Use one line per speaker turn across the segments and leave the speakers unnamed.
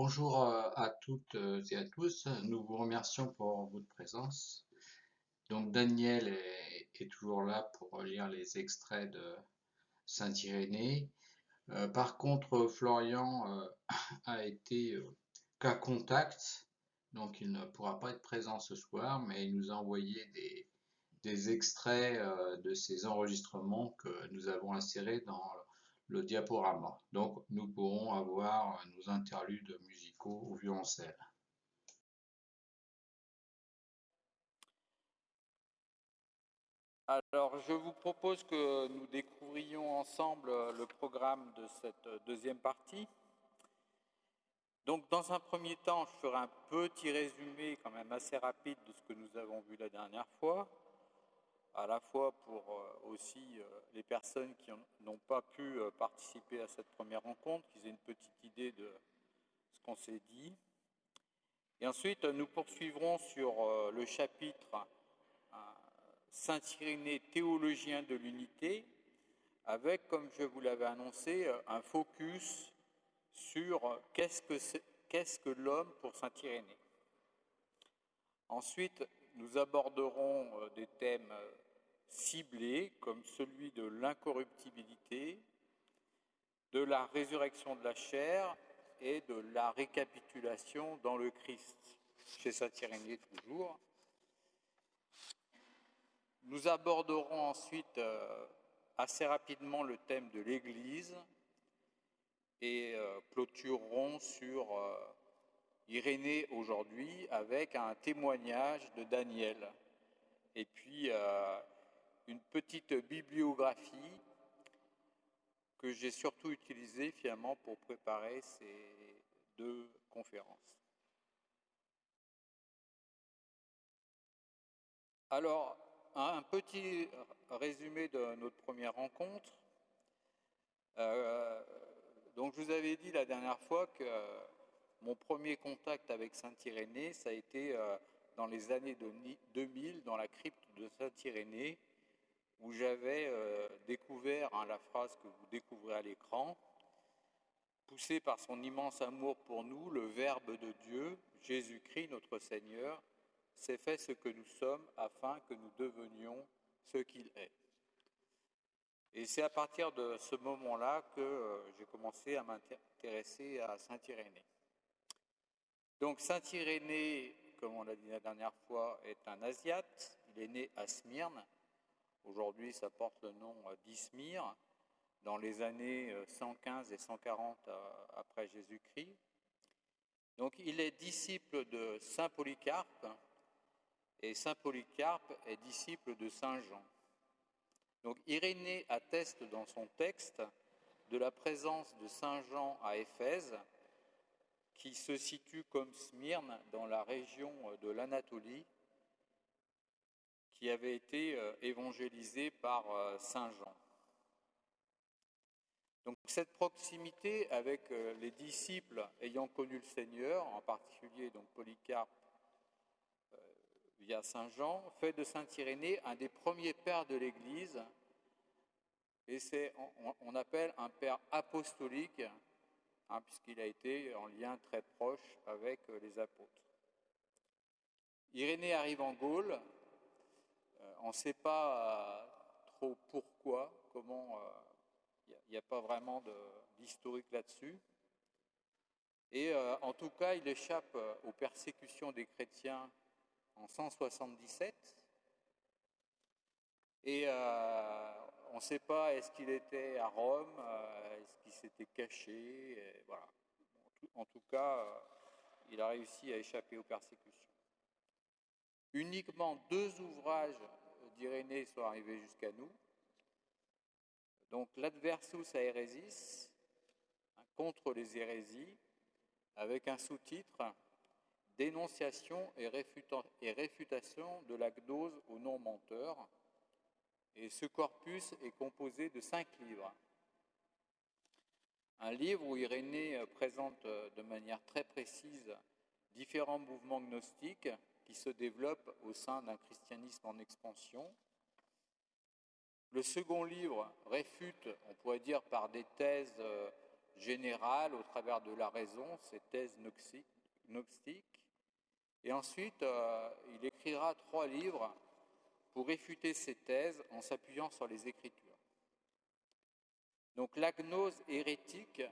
Bonjour à toutes et à tous. Nous vous remercions pour votre présence. Donc Daniel est toujours là pour lire les extraits de Saint-Irénée. Par contre, Florian a été cas contact, donc il ne pourra pas être présent ce soir, mais il nous a envoyé des extraits de ces enregistrements que nous avons insérés dans le diaporama. Donc nous pourrons avoir nos interludes musicaux au violoncelle.
Alors, je vous propose que nous découvrions ensemble le programme de cette deuxième partie. Donc, dans un premier temps, je ferai un petit résumé quand même assez rapide de ce que nous avons vu la dernière fois, à la fois pour aussi les personnes qui n'ont pas pu participer à cette première rencontre, qu'ils aient une petite idée de ce qu'on s'est dit. Et ensuite, nous poursuivrons sur le chapitre Saint-Irénée, théologien de l'unité, avec, comme je vous l'avais annoncé, un focus sur qu'est-ce que l'homme pour Saint-Irénée. Ensuite, nous aborderons des thèmes ciblés, comme celui de l'incorruptibilité, de la résurrection de la chair et de la récapitulation dans le Christ, chez Saint-Irénée toujours. Nous aborderons ensuite assez rapidement le thème de l'Église et clôturerons sur Irénée aujourd'hui avec un témoignage de Daniel et puis une petite bibliographie que j'ai surtout utilisée finalement pour préparer ces deux conférences. Alors, un petit résumé de notre première rencontre. Donc, je vous avais dit la dernière fois que mon premier contact avec Saint-Irénée, ça a été dans les années 2000, dans la crypte de Saint-Irénée, où j'avais découvert la phrase que vous découvrez à l'écran. Poussé par son immense amour pour nous, le Verbe de Dieu, Jésus-Christ notre Seigneur, s'est fait ce que nous sommes afin que nous devenions ce qu'il est. Et c'est à partir de ce moment-là que j'ai commencé à m'intéresser à Saint-Irénée. Donc Saint-Irénée, comme on l'a dit la dernière fois, est un Asiate. Il est né à Smyrne. Aujourd'hui, ça porte le nom d'Izmir, dans les années 115 et 140 après Jésus-Christ. Donc il est disciple de Saint Polycarpe, et Saint Polycarpe est disciple de Saint Jean. Donc Irénée atteste dans son texte de la présence de Saint Jean à Éphèse, qui se situe comme Smyrne dans la région de l'Anatolie, qui avait été évangélisée par Saint Jean. Donc cette proximité avec les disciples ayant connu le Seigneur, en particulier donc Polycarpe via Saint Jean, fait de Saint Irénée un des premiers pères de l'Église, et on appelle un père apostolique, puisqu'il a été en lien très proche avec les apôtres. Irénée arrive en Gaule, on ne sait pas trop pourquoi, comment, il n'y a pas vraiment d'historique là-dessus. Et en tout cas, il échappe aux persécutions des chrétiens en 177. Et on ne sait pas, est-ce qu'il était à Rome, est-ce qu'il s'était caché, et voilà. En tout cas, il a réussi à échapper aux persécutions. Uniquement 2 ouvrages d'Irénée sont arrivés jusqu'à nous. Donc l'Adversus a Hérésis, contre les hérésies, avec un sous-titre Dénonciation et réfutation de la gnose aux non-menteurs. Et ce corpus est composé de 5 livres. Un livre où Irénée présente de manière très précise différents mouvements gnostiques qui se développent au sein d'un christianisme en expansion. Le second livre réfute, on pourrait dire par des thèses générales au travers de la raison, ses thèses gnostiques. Et ensuite, il écrira 3 livres pour réfuter ces thèses en s'appuyant sur les Écritures. Donc la gnose hérétique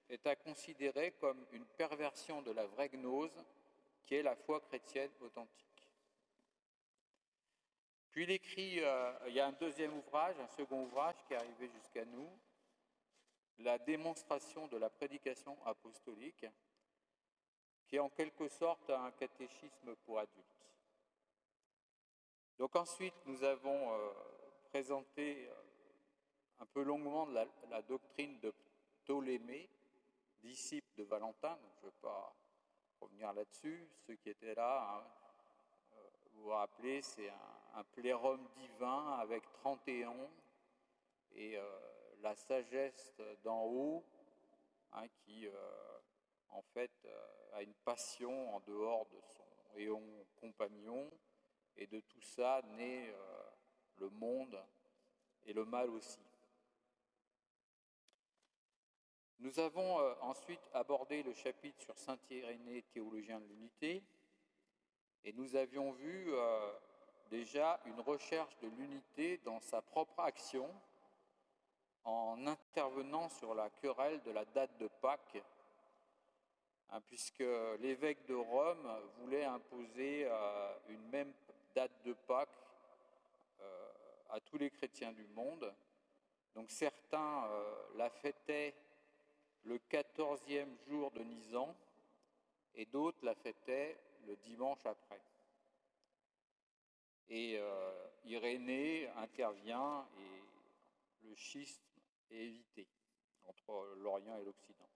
est à considérer comme une perversion de la vraie gnose, qui est la foi chrétienne authentique. Puis il écrit, il y a un second ouvrage qui est arrivé jusqu'à nous, la démonstration de la prédication apostolique, qui est en quelque sorte un catéchisme pour adultes. Donc ensuite, nous avons présenté un peu longuement la doctrine de Ptolémée, disciple de Valentin, donc je ne vais pas revenir là-dessus. Ceux qui étaient là, vous vous rappelez, c'est un plérum divin avec 31 et la sagesse d'en haut, qui en fait a une passion en dehors de son éon compagnon, et de tout ça naît le monde et le mal aussi. Nous avons ensuite abordé le chapitre sur saint Irénée, théologien de l'unité, et nous avions vu déjà une recherche de l'unité dans sa propre action en intervenant sur la querelle de la date de Pâques, puisque l'évêque de Rome voulait imposer une même date de Pâques à tous les chrétiens du monde. Donc certains la fêtaient le 14e jour de Nisan et d'autres la fêtaient le dimanche après. Et Irénée intervient et le schisme est évité entre l'Orient et l'Occident.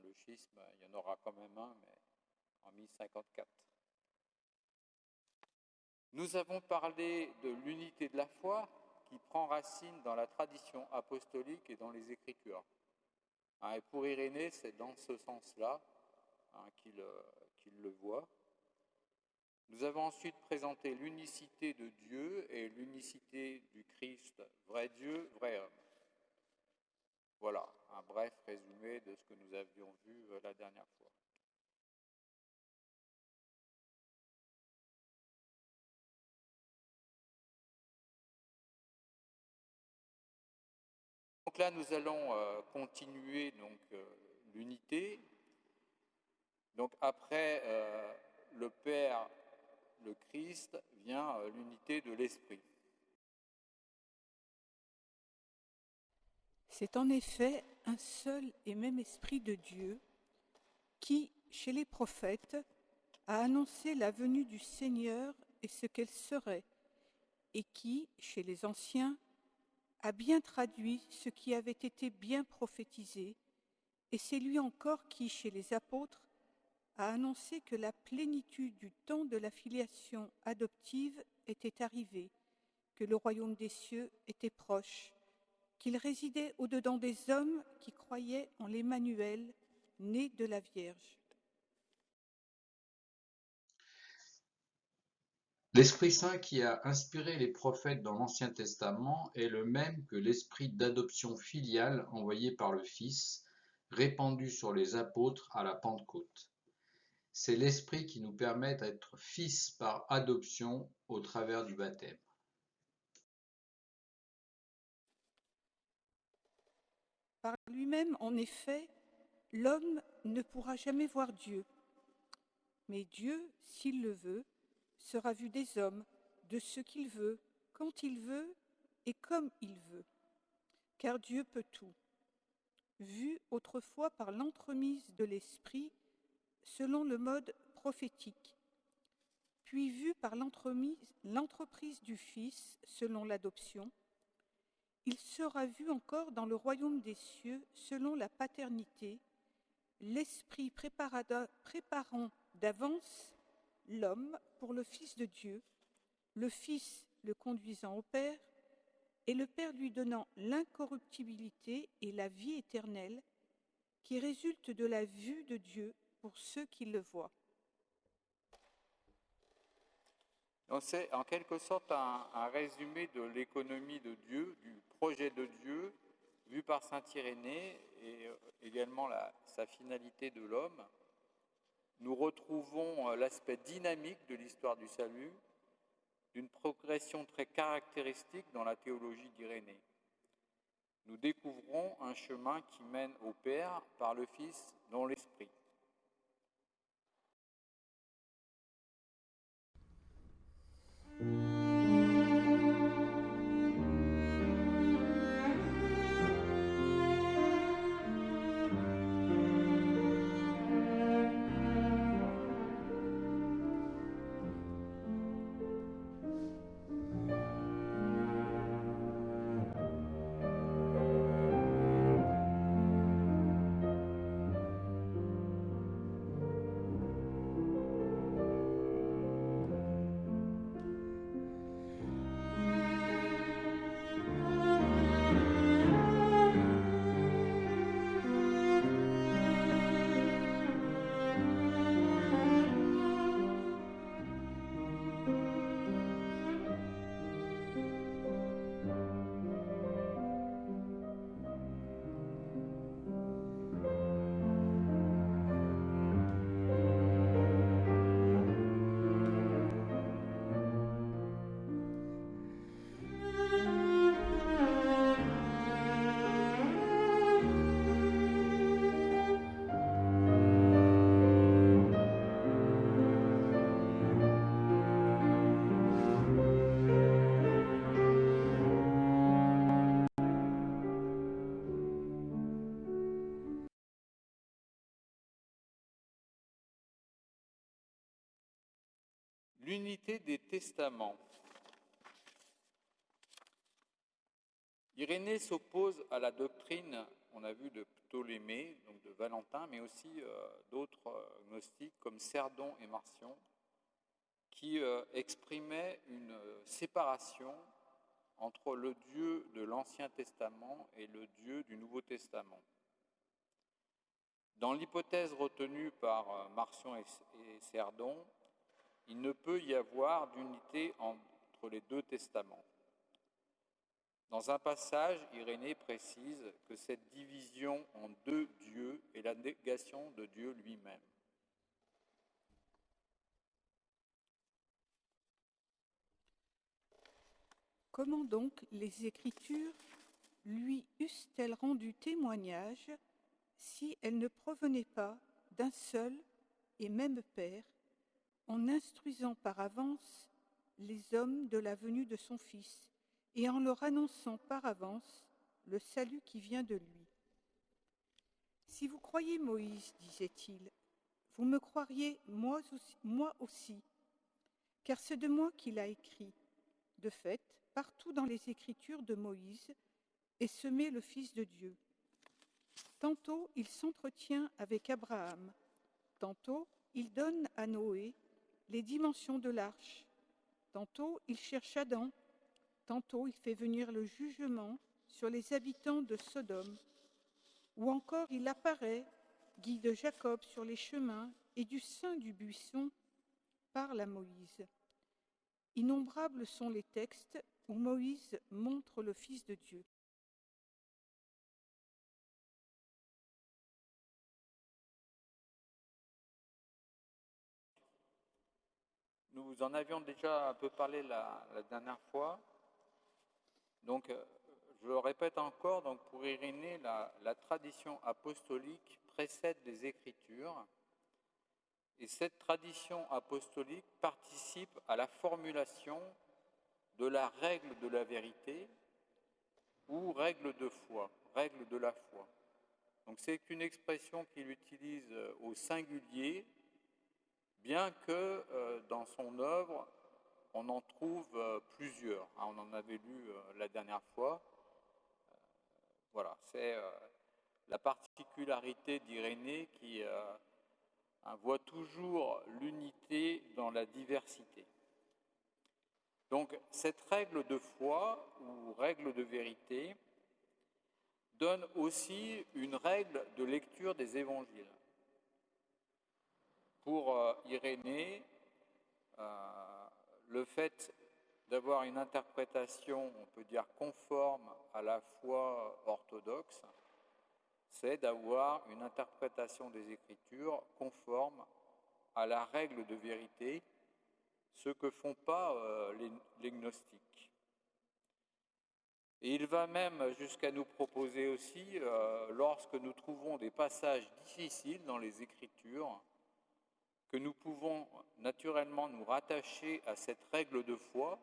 Le schisme, il y en aura quand même un, mais en 1054. Nous avons parlé de l'unité de la foi qui prend racine dans la tradition apostolique et dans les Écritures. Et pour Irénée, c'est dans ce sens-là qu'il le voit. Nous avons ensuite présenté l'unicité de Dieu et l'unicité du Christ, vrai Dieu, vrai homme. Voilà, un bref résumé de ce que nous avions vu la dernière fois. Donc là, nous allons continuer l'unité. Donc après le Père, le Christ, vient l'unité de l'Esprit.
C'est en effet un seul et même Esprit de Dieu qui, chez les prophètes, a annoncé la venue du Seigneur et ce qu'elle serait, et qui, chez les anciens, a bien traduit ce qui avait été bien prophétisé, et c'est lui encore qui, chez les apôtres, a annoncé que la plénitude du temps de la filiation adoptive était arrivée, que le royaume des cieux était proche, qu'il résidait au-dedans des hommes qui croyaient en l'Emmanuel, né de la Vierge.
L'Esprit Saint qui a inspiré les prophètes dans l'Ancien Testament est le même que l'esprit d'adoption filiale envoyé par le Fils, répandu sur les apôtres à la Pentecôte. C'est l'Esprit qui nous permet d'être fils par adoption au travers du baptême.
Par lui-même, en effet, l'homme ne pourra jamais voir Dieu. Mais Dieu, s'il le veut, sera vu des hommes, de ce qu'il veut, quand il veut et comme il veut. Car Dieu peut tout. Vu autrefois par l'entremise de l'Esprit, selon le mode prophétique, puis vu par l'entreprise du Fils, selon l'adoption, il sera vu encore dans le royaume des cieux, selon la paternité, l'Esprit préparant d'avance l'homme pour le Fils de Dieu, le Fils le conduisant au Père, et le Père lui donnant l'incorruptibilité et la vie éternelle qui résulte de la vue de Dieu pour ceux qui le voient.
Donc c'est en quelque sorte un résumé de l'économie de Dieu, du projet de Dieu, vue par saint Irénée et également sa finalité de l'homme, nous retrouvons l'aspect dynamique de l'histoire du salut, d'une progression très caractéristique dans la théologie d'Irénée. Nous découvrons un chemin qui mène au Père par le Fils dans l'Esprit. L'unité des testaments. Irénée s'oppose à la doctrine, on a vu, de Ptolémée, donc de Valentin, mais aussi d'autres gnostiques comme Cerdon et Marcion, qui exprimaient une séparation entre le Dieu de l'Ancien Testament et le Dieu du Nouveau Testament. Dans l'hypothèse retenue par Marcion et Cerdon, il ne peut y avoir d'unité entre les deux testaments. Dans un passage, Irénée précise que cette division en deux dieux est la négation de Dieu lui-même.
Comment donc les Écritures lui eussent-elles rendu témoignage si elles ne provenaient pas d'un seul et même Père, en instruisant par avance les hommes de la venue de son Fils et en leur annonçant par avance le salut qui vient de lui. Si vous croyez Moïse, disait-il, vous me croiriez moi aussi, car c'est de moi qu'il a écrit. De fait, partout dans les Écritures de Moïse est semé le Fils de Dieu. Tantôt il s'entretient avec Abraham, tantôt il donne à Noé les dimensions de l'arche, tantôt il cherche Adam, tantôt il fait venir le jugement sur les habitants de Sodome, ou encore il apparaît, guide Jacob sur les chemins et du sein du buisson parle à Moïse. Innombrables sont les textes où Moïse montre le Fils de Dieu.
Nous en avions déjà un peu parlé la dernière fois. Donc, je le répète encore, donc pour Irénée, la tradition apostolique précède les Écritures. Et cette tradition apostolique participe à la formulation de la règle de la vérité ou règle de foi, règle de la foi. Donc c'est une expression qu'il utilise au singulier, bien que dans son œuvre, on en trouve plusieurs. On en avait lu la dernière fois. Voilà, c'est la particularité d'Irénée qui voit toujours l'unité dans la diversité. Donc cette règle de foi ou règle de vérité donne aussi une règle de lecture des évangiles. Pour Irénée, le fait d'avoir une interprétation, on peut dire, conforme à la foi orthodoxe, c'est d'avoir une interprétation des Écritures conforme à la règle de vérité, ce que font pas les gnostiques. Et il va même jusqu'à nous proposer aussi, lorsque nous trouvons des passages difficiles dans les Écritures, que nous pouvons naturellement nous rattacher à cette règle de foi,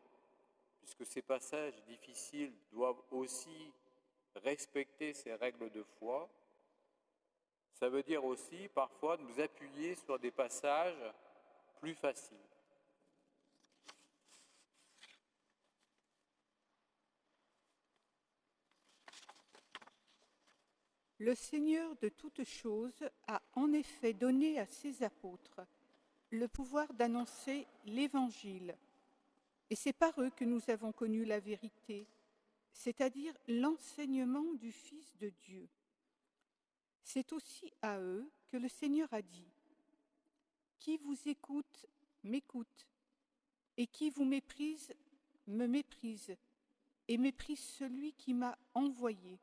puisque ces passages difficiles doivent aussi respecter ces règles de foi. Ça veut dire aussi parfois nous appuyer sur des passages plus faciles.
Le Seigneur de toutes choses a en effet donné à ses apôtres le pouvoir d'annoncer l'Évangile. Et c'est par eux que nous avons connu la vérité, c'est-à-dire l'enseignement du Fils de Dieu. C'est aussi à eux que le Seigneur a dit « Qui vous écoute, m'écoute, et qui vous méprise, me méprise, et méprise celui qui m'a envoyé. »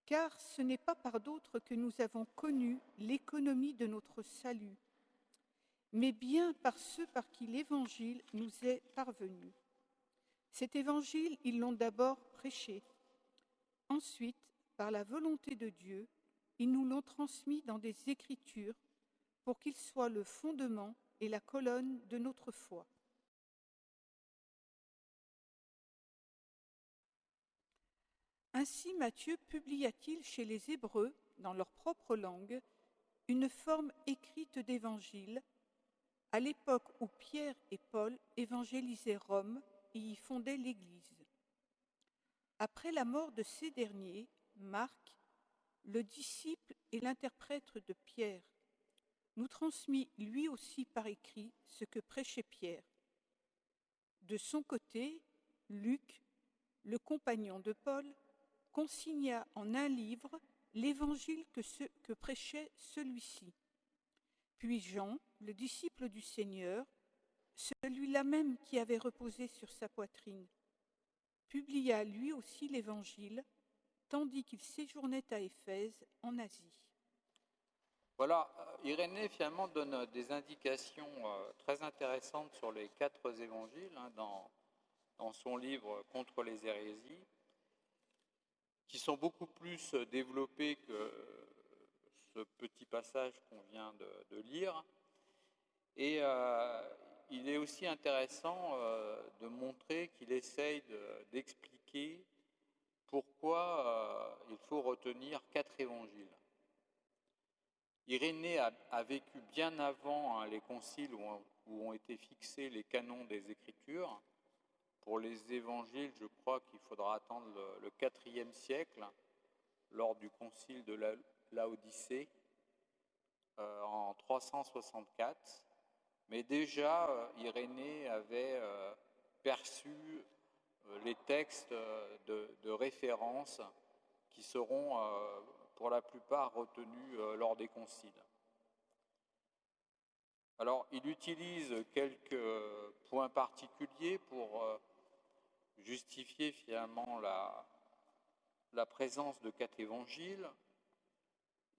Car ce n'est pas par d'autres que nous avons connu l'économie de notre salut, mais bien par ceux par qui l'Évangile nous est parvenu. Cet Évangile, ils l'ont d'abord prêché. Ensuite, par la volonté de Dieu, ils nous l'ont transmis dans des Écritures pour qu'il soit le fondement et la colonne de notre foi. Ainsi Matthieu publia-t-il chez les Hébreux, dans leur propre langue, une forme écrite d'évangile, à l'époque où Pierre et Paul évangélisaient Rome et y fondaient l'Église. Après la mort de ces derniers, Marc, le disciple et l'interprète de Pierre, nous transmit lui aussi par écrit ce que prêchait Pierre. De son côté, Luc, le compagnon de Paul, consigna en un livre l'évangile que prêchait celui-ci. Puis Jean, le disciple du Seigneur, celui-là même qui avait reposé sur sa poitrine, publia lui aussi l'évangile, tandis qu'il séjournait à Éphèse, en Asie.
Voilà, Irénée finalement donne des indications très intéressantes sur les 4 évangiles dans son livre Contre les hérésies, qui sont beaucoup plus développés que ce petit passage qu'on vient de lire. Et il est aussi intéressant de montrer qu'il essaye d'expliquer pourquoi il faut retenir 4 évangiles. Irénée a vécu bien avant les conciles où ont été fixés les canons des Écritures. Pour les évangiles, je crois qu'il faudra attendre le IVe siècle, lors du concile de Laodicée, en 364. Mais déjà, Irénée avait perçu les textes de référence qui seront pour la plupart retenus lors des conciles. Alors, il utilise quelques points particuliers pour justifier finalement la présence de 4 évangiles.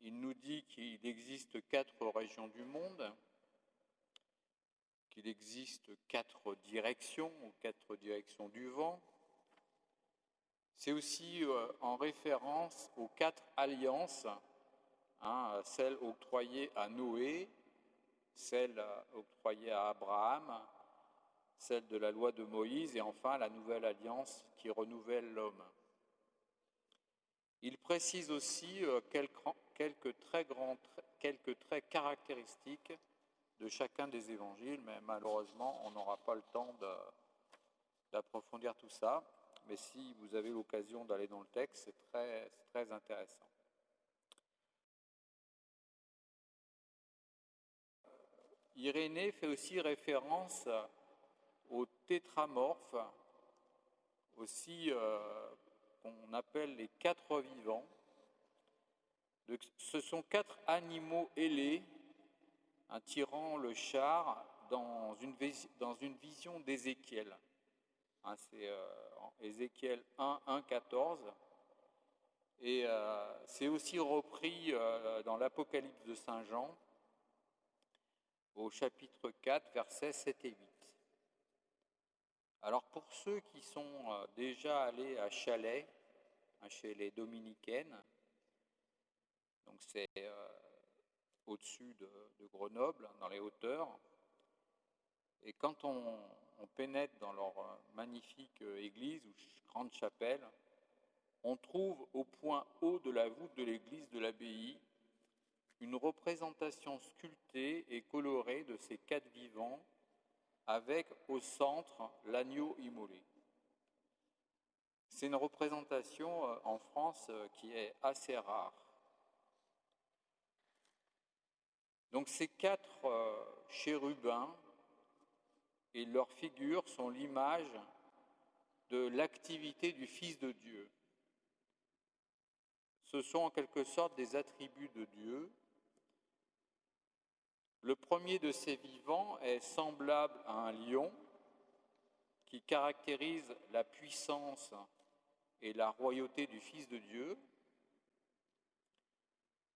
Il nous dit qu'il existe 4 régions du monde, qu'il existe 4 directions, ou 4 directions du vent. C'est aussi en référence aux 4 alliances, celle octroyée à Noé, celle octroyée à Abraham, celle de la loi de Moïse et enfin la nouvelle alliance qui renouvelle l'homme. Il précise aussi quelques traits caractéristiques de chacun des évangiles, mais malheureusement on n'aura pas le temps d'approfondir tout ça. Mais si vous avez l'occasion d'aller dans le texte, c'est très intéressant. Irénée fait aussi référence aux tétramorphes, aussi qu'on appelle les 4 vivants. Ce sont 4 animaux ailés, un tyran, le char, dans une vision d'Ézéchiel. Hein, c'est Ézéchiel 1, 14. Et c'est aussi repris dans l'Apocalypse de Saint Jean, au chapitre 4, versets 7 et 8. Alors pour ceux qui sont déjà allés à Chalais, chez les Dominicaines, donc c'est au-dessus de Grenoble, dans les hauteurs, et quand on pénètre dans leur magnifique église ou grande chapelle, on trouve au point haut de la voûte de l'église de l'abbaye une représentation sculptée et colorée de ces quatre vivants, avec au centre l'agneau immolé. C'est une représentation en France qui est assez rare. Donc ces quatre chérubins et leurs figures sont l'image de l'activité du Fils de Dieu. Ce sont en quelque sorte des attributs de Dieu. Le premier de ces vivants est semblable à un lion qui caractérise la puissance et la royauté du Fils de Dieu.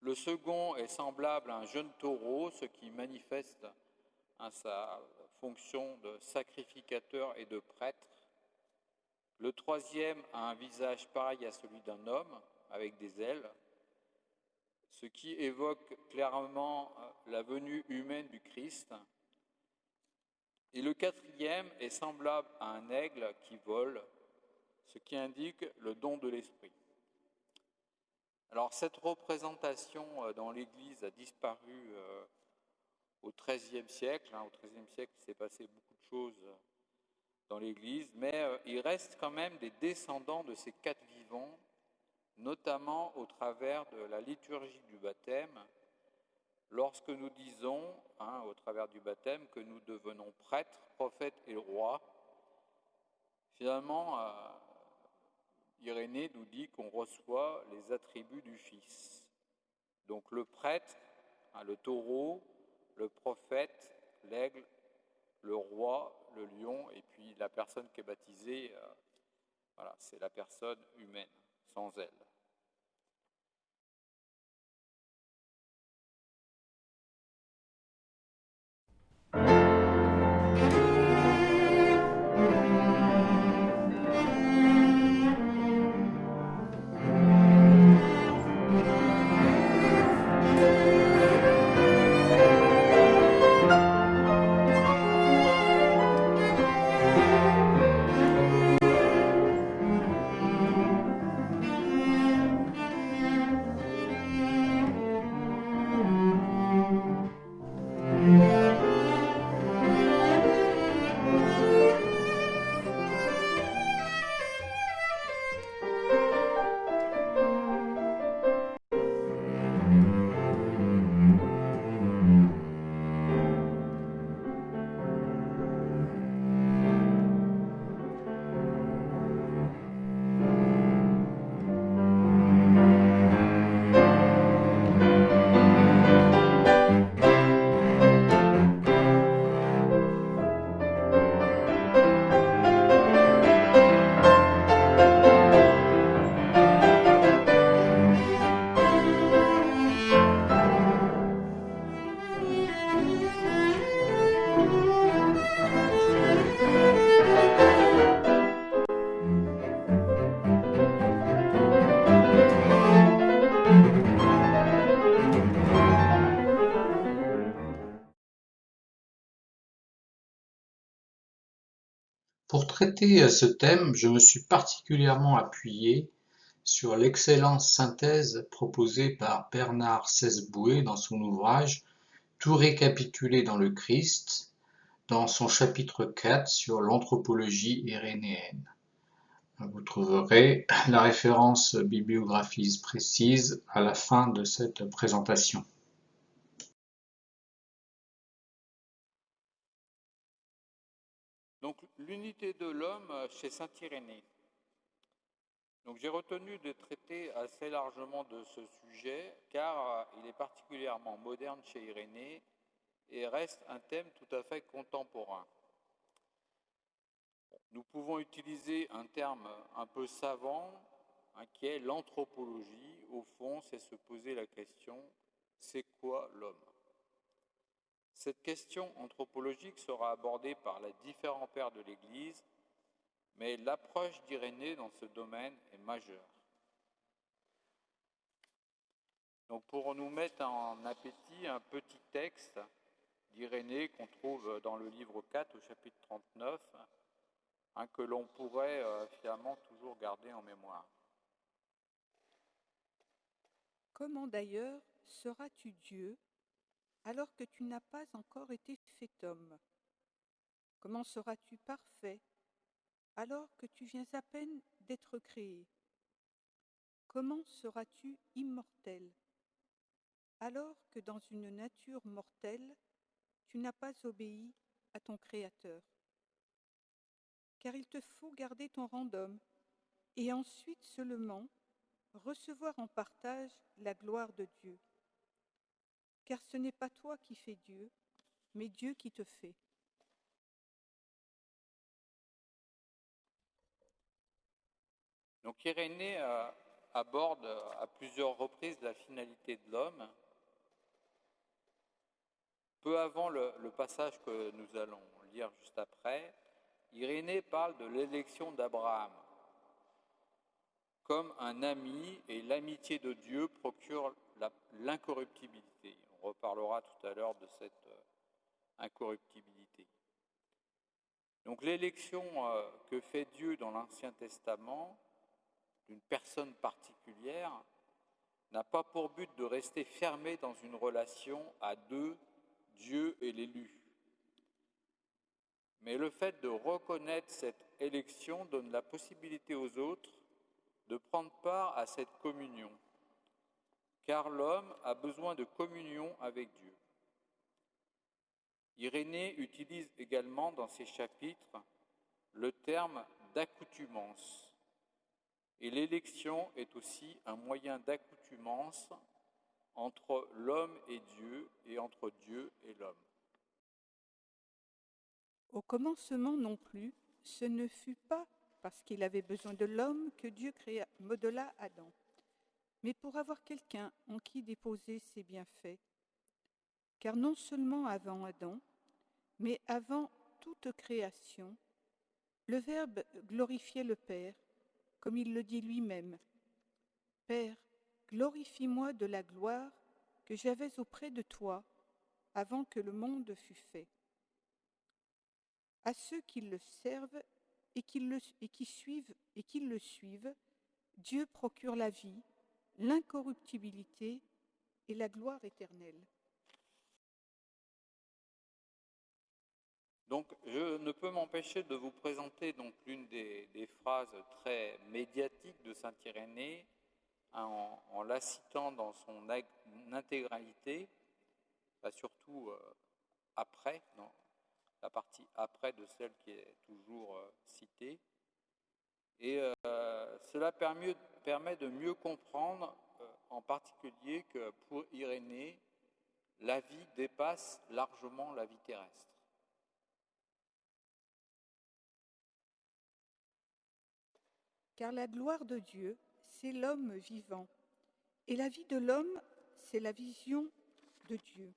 Le second est semblable à un jeune taureau, ce qui manifeste sa fonction de sacrificateur et de prêtre. Le troisième a un visage pareil à celui d'un homme, avec des ailes, ce qui évoque clairement la venue humaine du Christ. Et le quatrième est semblable à un aigle qui vole, ce qui indique le don de l'Esprit. Alors cette représentation dans l'Église a disparu au XIIIe siècle. Au XIIIe siècle, il s'est passé beaucoup de choses dans l'Église, mais il reste quand même des descendants de ces quatre vivants, notamment au travers de la liturgie du baptême, lorsque nous disons, au travers du baptême, que nous devenons prêtres, prophètes et rois. Finalement, Irénée nous dit qu'on reçoit les attributs du Fils. Donc le prêtre, le taureau, le prophète, l'aigle, le roi, le lion, et puis la personne qui est baptisée, c'est la personne humaine, sans elle.
Pour traiter ce thème, je me suis particulièrement appuyé sur l'excellente synthèse proposée par Bernard Sesboué dans son ouvrage « Tout récapitulé dans le Christ » dans son chapitre 4 sur l'anthropologie irénéenne. Vous trouverez la référence bibliographie précise à la fin de cette présentation.
Donc l'unité de l'homme chez saint Irénée. Donc j'ai retenu de traiter assez largement de ce sujet car il est particulièrement moderne chez Irénée et reste un thème tout à fait contemporain. Nous pouvons utiliser un terme un peu savant, qui est l'anthropologie. Au fond, c'est se poser la question, c'est quoi l'homme ? Cette question anthropologique sera abordée par les différents pères de l'Église, mais l'approche d'Irénée dans ce domaine est majeure. Donc pour nous mettre en appétit un petit texte d'Irénée qu'on trouve dans le livre 4 au chapitre 39, que l'on pourrait finalement toujours garder en mémoire.
Comment d'ailleurs seras-tu Dieu alors que tu n'as pas encore été fait homme ? Comment seras-tu parfait alors que tu viens à peine d'être créé ? Comment seras-tu immortel alors que dans une nature mortelle, tu n'as pas obéi à ton Créateur ? Car il te faut garder ton rang d'homme et ensuite seulement recevoir en partage la gloire de Dieu. Car ce n'est pas toi qui fais Dieu, mais Dieu qui te fait.
Donc Irénée aborde à plusieurs reprises la finalité de l'homme. Peu avant le passage que nous allons lire juste après, Irénée parle de l'élection d'Abraham comme un ami, et l'amitié de Dieu procure l'incorruptibilité. On reparlera tout à l'heure de cette incorruptibilité. Donc l'élection que fait Dieu dans l'Ancien Testament d'une personne particulière n'a pas pour but de rester fermé dans une relation à deux, Dieu et l'élu. Mais le fait de reconnaître cette élection donne la possibilité aux autres de prendre part à cette communion, car l'homme a besoin de communion avec Dieu. Irénée utilise également dans ses chapitres le terme d'accoutumance, et l'élection est aussi un moyen d'accoutumance entre l'homme et Dieu et entre Dieu et l'homme.
Au commencement non plus, ce ne fut pas parce qu'il avait besoin de l'homme que Dieu modela Adam, mais pour avoir quelqu'un en qui déposer ses bienfaits. Car non seulement avant Adam, mais avant toute création, le Verbe glorifiait le Père, comme il le dit lui-même. « Père, glorifie-moi de la gloire que j'avais auprès de toi avant que le monde fût fait. » À ceux qui le servent et qui le suivent, Dieu procure la vie, l'incorruptibilité et la gloire éternelle.
Donc, je ne peux m'empêcher de vous présenter donc l'une des phrases très médiatiques de saint Irénée, en la citant dans son intégralité, surtout après, dans la partie après de celle qui est toujours citée. Et cela permet de mieux comprendre, en particulier, que pour Irénée, la vie dépasse largement la vie terrestre.
Car la gloire de Dieu, c'est l'homme vivant, et la vie de l'homme, c'est la vision de Dieu.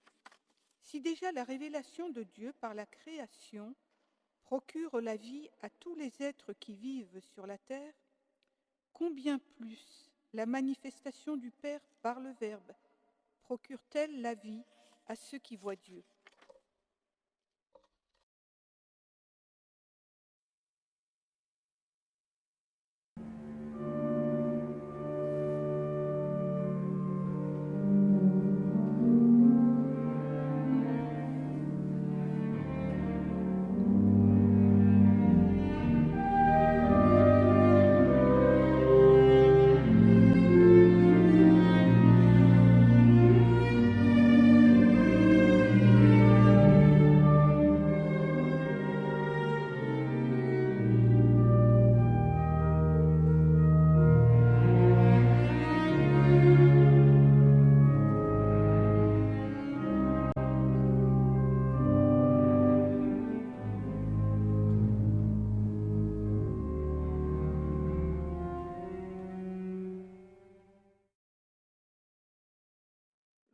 Si déjà la révélation de Dieu par la création procure la vie à tous les êtres qui vivent sur la terre, combien plus la manifestation du Père par le Verbe procure-t-elle la vie à ceux qui voient Dieu ?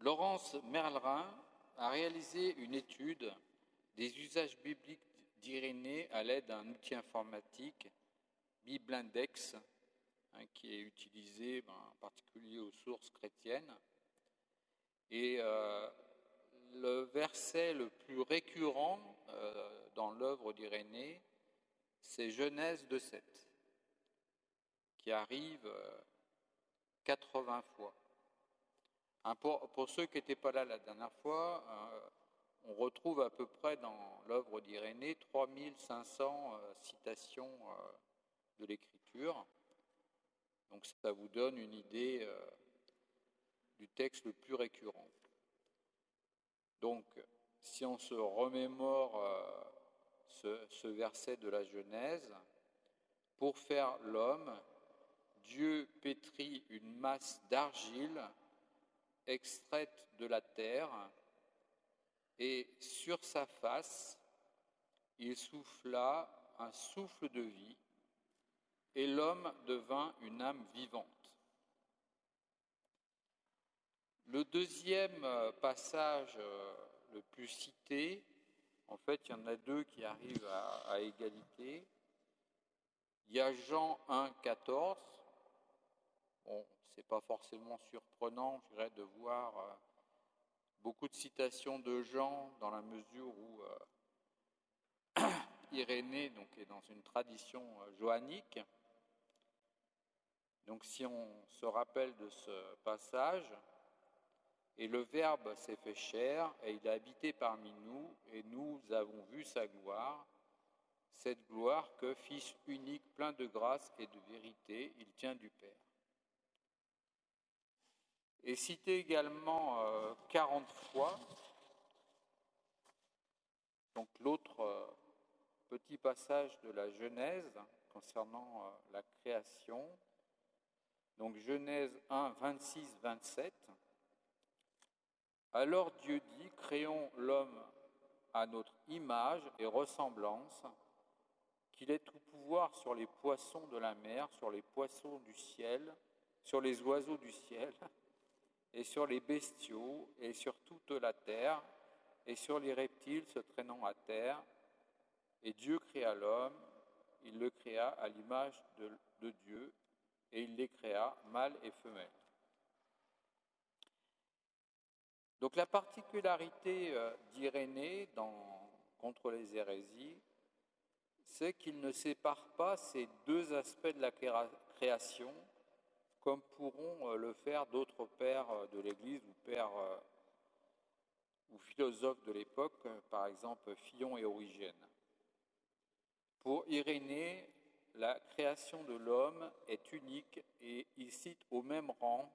Laurence Merlerin a réalisé une étude des usages bibliques d'Irénée à l'aide d'un outil informatique, Biblindex, qui est utilisé en particulier aux sources chrétiennes. Et le verset le plus récurrent dans l'œuvre d'Irénée, c'est Genèse 2,7, qui arrive 80 fois. Pour ceux qui n'étaient pas là la dernière fois, on retrouve à peu près dans l'œuvre d'Irénée 3500 citations de l'Écriture. Donc ça vous donne une idée du texte le plus récurrent. Donc si on se remémore ce verset de la Genèse, pour faire l'homme, Dieu pétrit une masse d'argile extraite de la terre, et sur sa face, il souffla un souffle de vie, et l'homme devint une âme vivante. Le deuxième passage le plus cité, en fait, il y en a deux qui arrivent à égalité. Il y a Jean 1, 14. Bon, c'est pas forcément surprenant, je dirais, de voir beaucoup de citations de Jean dans la mesure où Irénée donc, est dans une tradition johannique. Donc si on se rappelle de ce passage, et le Verbe s'est fait chair, et il a habité parmi nous, et nous avons vu sa gloire, cette gloire que, Fils unique, plein de grâce et de vérité, il tient du Père. Et cité également 40 fois, donc l'autre petit passage de la Genèse concernant la création, donc Genèse 1, 26, 27. Alors Dieu dit, créons l'homme à notre image et ressemblance, qu'il ait tout pouvoir sur les poissons de la mer, sur les poissons du ciel, sur les oiseaux du ciel, et sur les bestiaux, et sur toute la terre, et sur les reptiles se traînant à terre. Et Dieu créa l'homme, il le créa à l'image de Dieu, et il les créa, mâle et femelle. Donc la particularité d'Irénée contre les hérésies, c'est qu'il ne sépare pas ces deux aspects de la création, comme pourront le faire d'autres pères de l'Église ou pères ou philosophes de l'époque, par exemple Philon et Origène. Pour Irénée, la création de l'homme est unique et il cite au même rang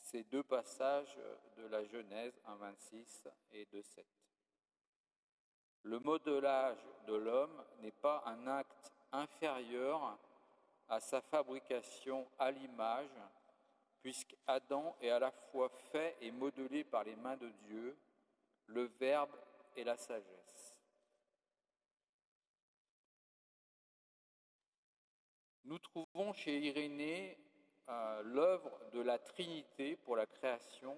ces deux passages de la Genèse 1,26 et 2,7. Le modelage de l'homme n'est pas un acte inférieur à sa fabrication à l'image, puisqu'Adam est à la fois fait et modelé par les mains de Dieu, le Verbe et la sagesse. Nous trouvons chez Irénée l'œuvre de la Trinité pour la création,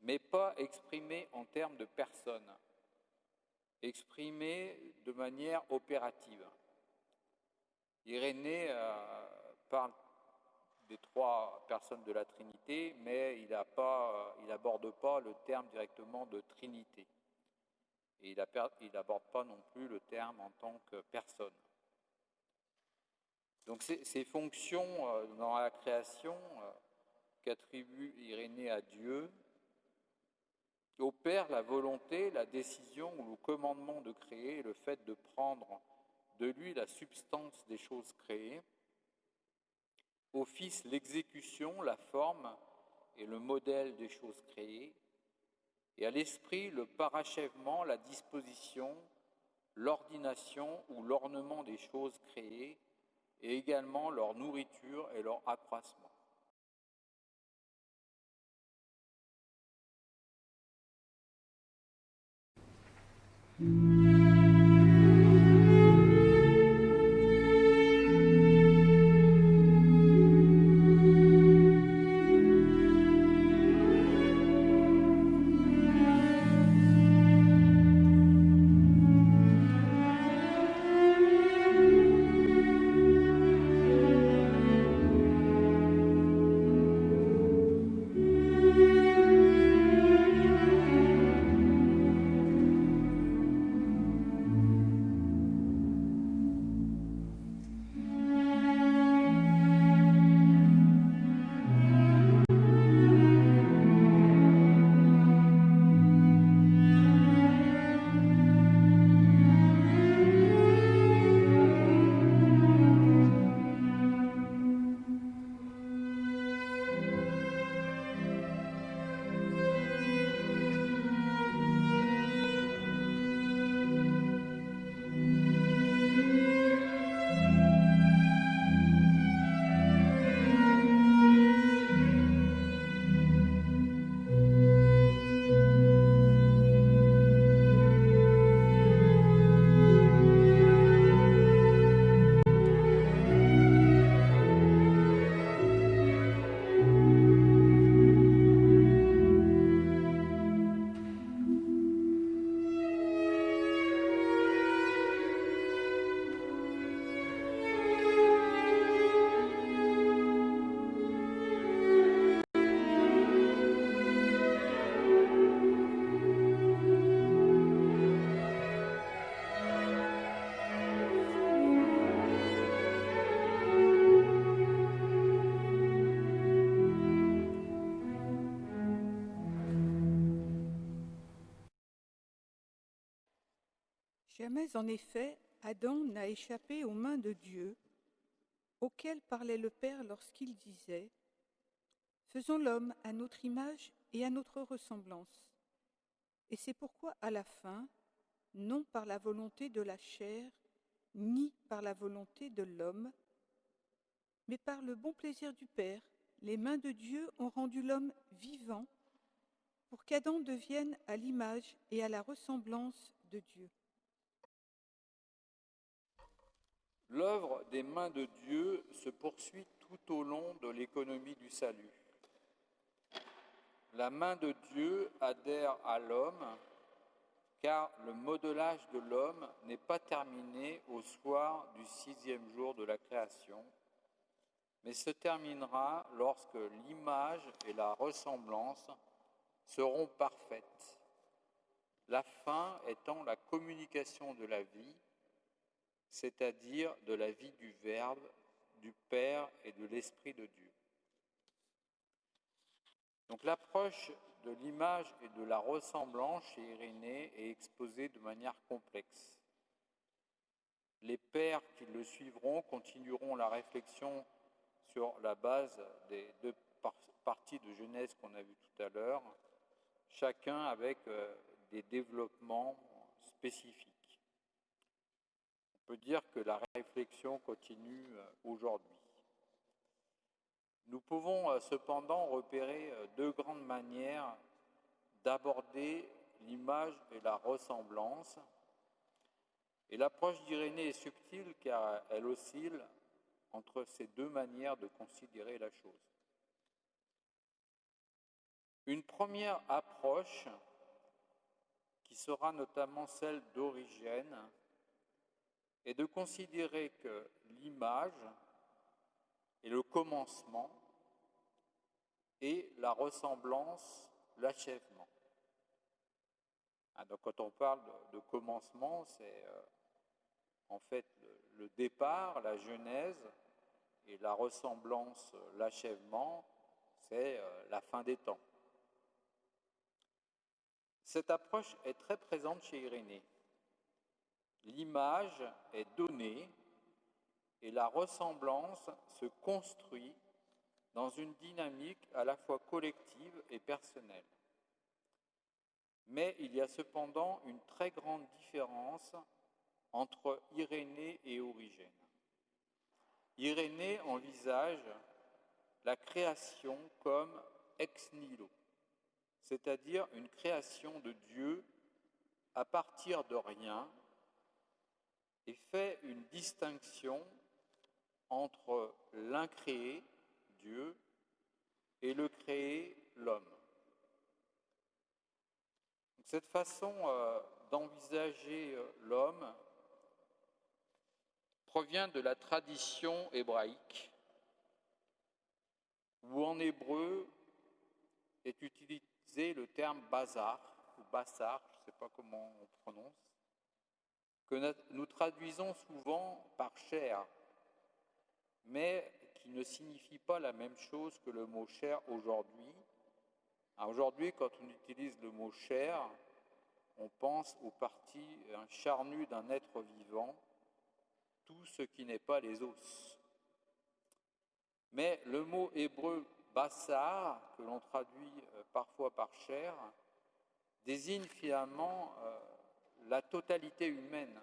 mais pas exprimée en termes de personnes, exprimée de manière opérative. Irénée parle des trois personnes de la Trinité, mais il n'aborde pas le terme directement de Trinité. Et il n'aborde pas non plus le terme en tant que personne. Donc ces fonctions dans la création qu'attribue Irénée à Dieu opèrent la volonté, la décision ou le commandement de créer, le fait de prendre de lui la substance des choses créées, au Fils l'exécution, la forme et le modèle des choses créées, et à l'Esprit le parachèvement, la disposition, l'ordination ou l'ornement des choses créées, et également leur nourriture et leur accroissement.
Jamais, en effet, Adam n'a échappé aux mains de Dieu, auquel parlait le Père lorsqu'il disait « Faisons l'homme à notre image et à notre ressemblance ». Et c'est pourquoi, à la fin, non par la volonté de la chair, ni par la volonté de l'homme, mais par le bon plaisir du Père, les mains de Dieu ont rendu l'homme vivant pour qu'Adam devienne à l'image et à la ressemblance de Dieu.
L'œuvre des mains de Dieu se poursuit tout au long de l'économie du salut. La main de Dieu adhère à l'homme, car le modelage de l'homme n'est pas terminé au soir du 6e jour de la création, mais se terminera lorsque l'image et la ressemblance seront parfaites, la fin étant la communication de la vie, c'est-à-dire de la vie du Verbe, du Père et de l'Esprit de Dieu. Donc l'approche de l'image et de la ressemblance chez Irénée est exposée de manière complexe. Les pères qui le suivront continueront la réflexion sur la base des deux parties de Genèse qu'on a vues tout à l'heure, chacun avec des développements spécifiques. On peut dire que la réflexion continue aujourd'hui. Nous pouvons cependant repérer deux grandes manières d'aborder l'image et la ressemblance. Et l'approche d'Irénée est subtile car elle oscille entre ces deux manières de considérer la chose. Une première approche, qui sera notamment celle d'Origène, est de considérer que l'image est le commencement et la ressemblance, l'achèvement. Donc quand on parle de commencement, c'est en fait le départ, la genèse, et la ressemblance, l'achèvement, c'est la fin des temps. Cette approche est très présente chez Irénée. L'image est donnée et la ressemblance se construit dans une dynamique à la fois collective et personnelle. Mais il y a cependant une très grande différence entre Irénée et Origène. Irénée envisage la création comme ex nihilo, c'est-à-dire une création de Dieu à partir de rien, et fait une distinction entre l'incréé, Dieu, et le créé, l'homme. Cette façon d'envisager l'homme provient de la tradition hébraïque, où en hébreu est utilisé le terme bazar, ou bassar, je ne sais pas comment on prononce, que nous traduisons souvent par chair, mais qui ne signifie pas la même chose que le mot chair aujourd'hui. Aujourd'hui, quand on utilise le mot chair, on pense aux parties charnues d'un être vivant, tout ce qui n'est pas les os. Mais le mot hébreu bassar, que l'on traduit parfois par chair, désigne finalement la totalité humaine,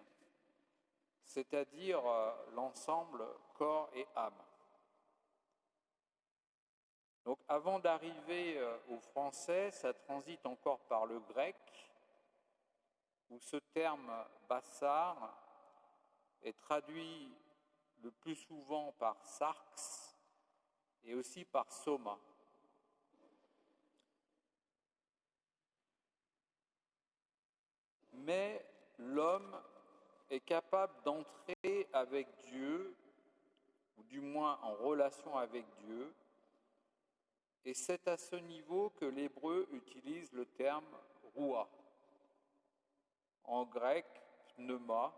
c'est-à-dire l'ensemble corps et âme. Donc avant d'arriver au français, ça transite encore par le grec, où ce terme bassar est traduit le plus souvent par sarx et aussi par soma. Mais l'homme est capable d'entrer avec Dieu, ou du moins en relation avec Dieu, et c'est à ce niveau que l'hébreu utilise le terme roua, en grec pneuma,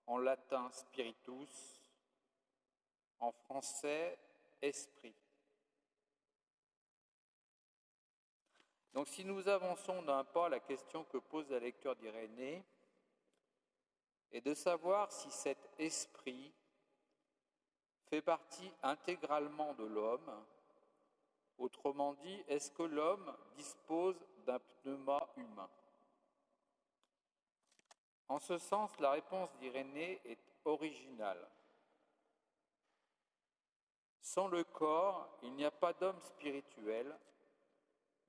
en latin spiritus, en français esprit. Donc si nous avançons d'un pas la question que pose la lecture d'Irénée, est de savoir si cet esprit fait partie intégralement de l'homme. Autrement dit, est-ce que l'homme dispose d'un pneuma humain? En ce sens, la réponse d'Irénée est originale. Sans le corps, il n'y a pas d'homme spirituel,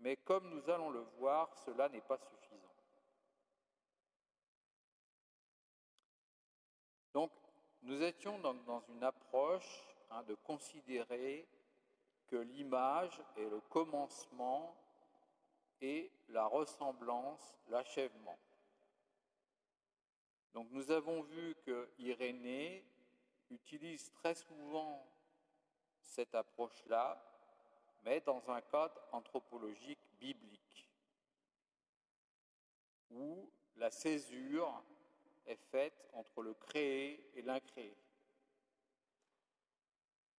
mais comme nous allons le voir, cela n'est pas suffisant. Donc, nous étions dans une approche de considérer que l'image est le commencement et la ressemblance, l'achèvement. Donc, nous avons vu que Irénée utilise très souvent cette approche-là, mais dans un cadre anthropologique biblique, où la césure est faite entre le créé et l'incréé.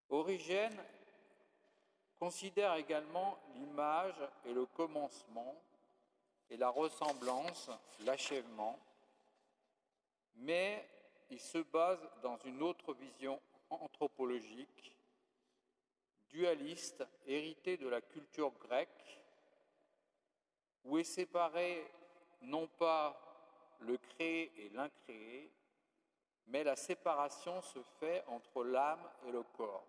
Origène considère également l'image et le commencement et la ressemblance, l'achèvement, mais il se base dans une autre vision anthropologique, dualiste, héritée de la culture grecque, où est séparé non pas le créé et l'incréé, mais la séparation se fait entre l'âme et le corps.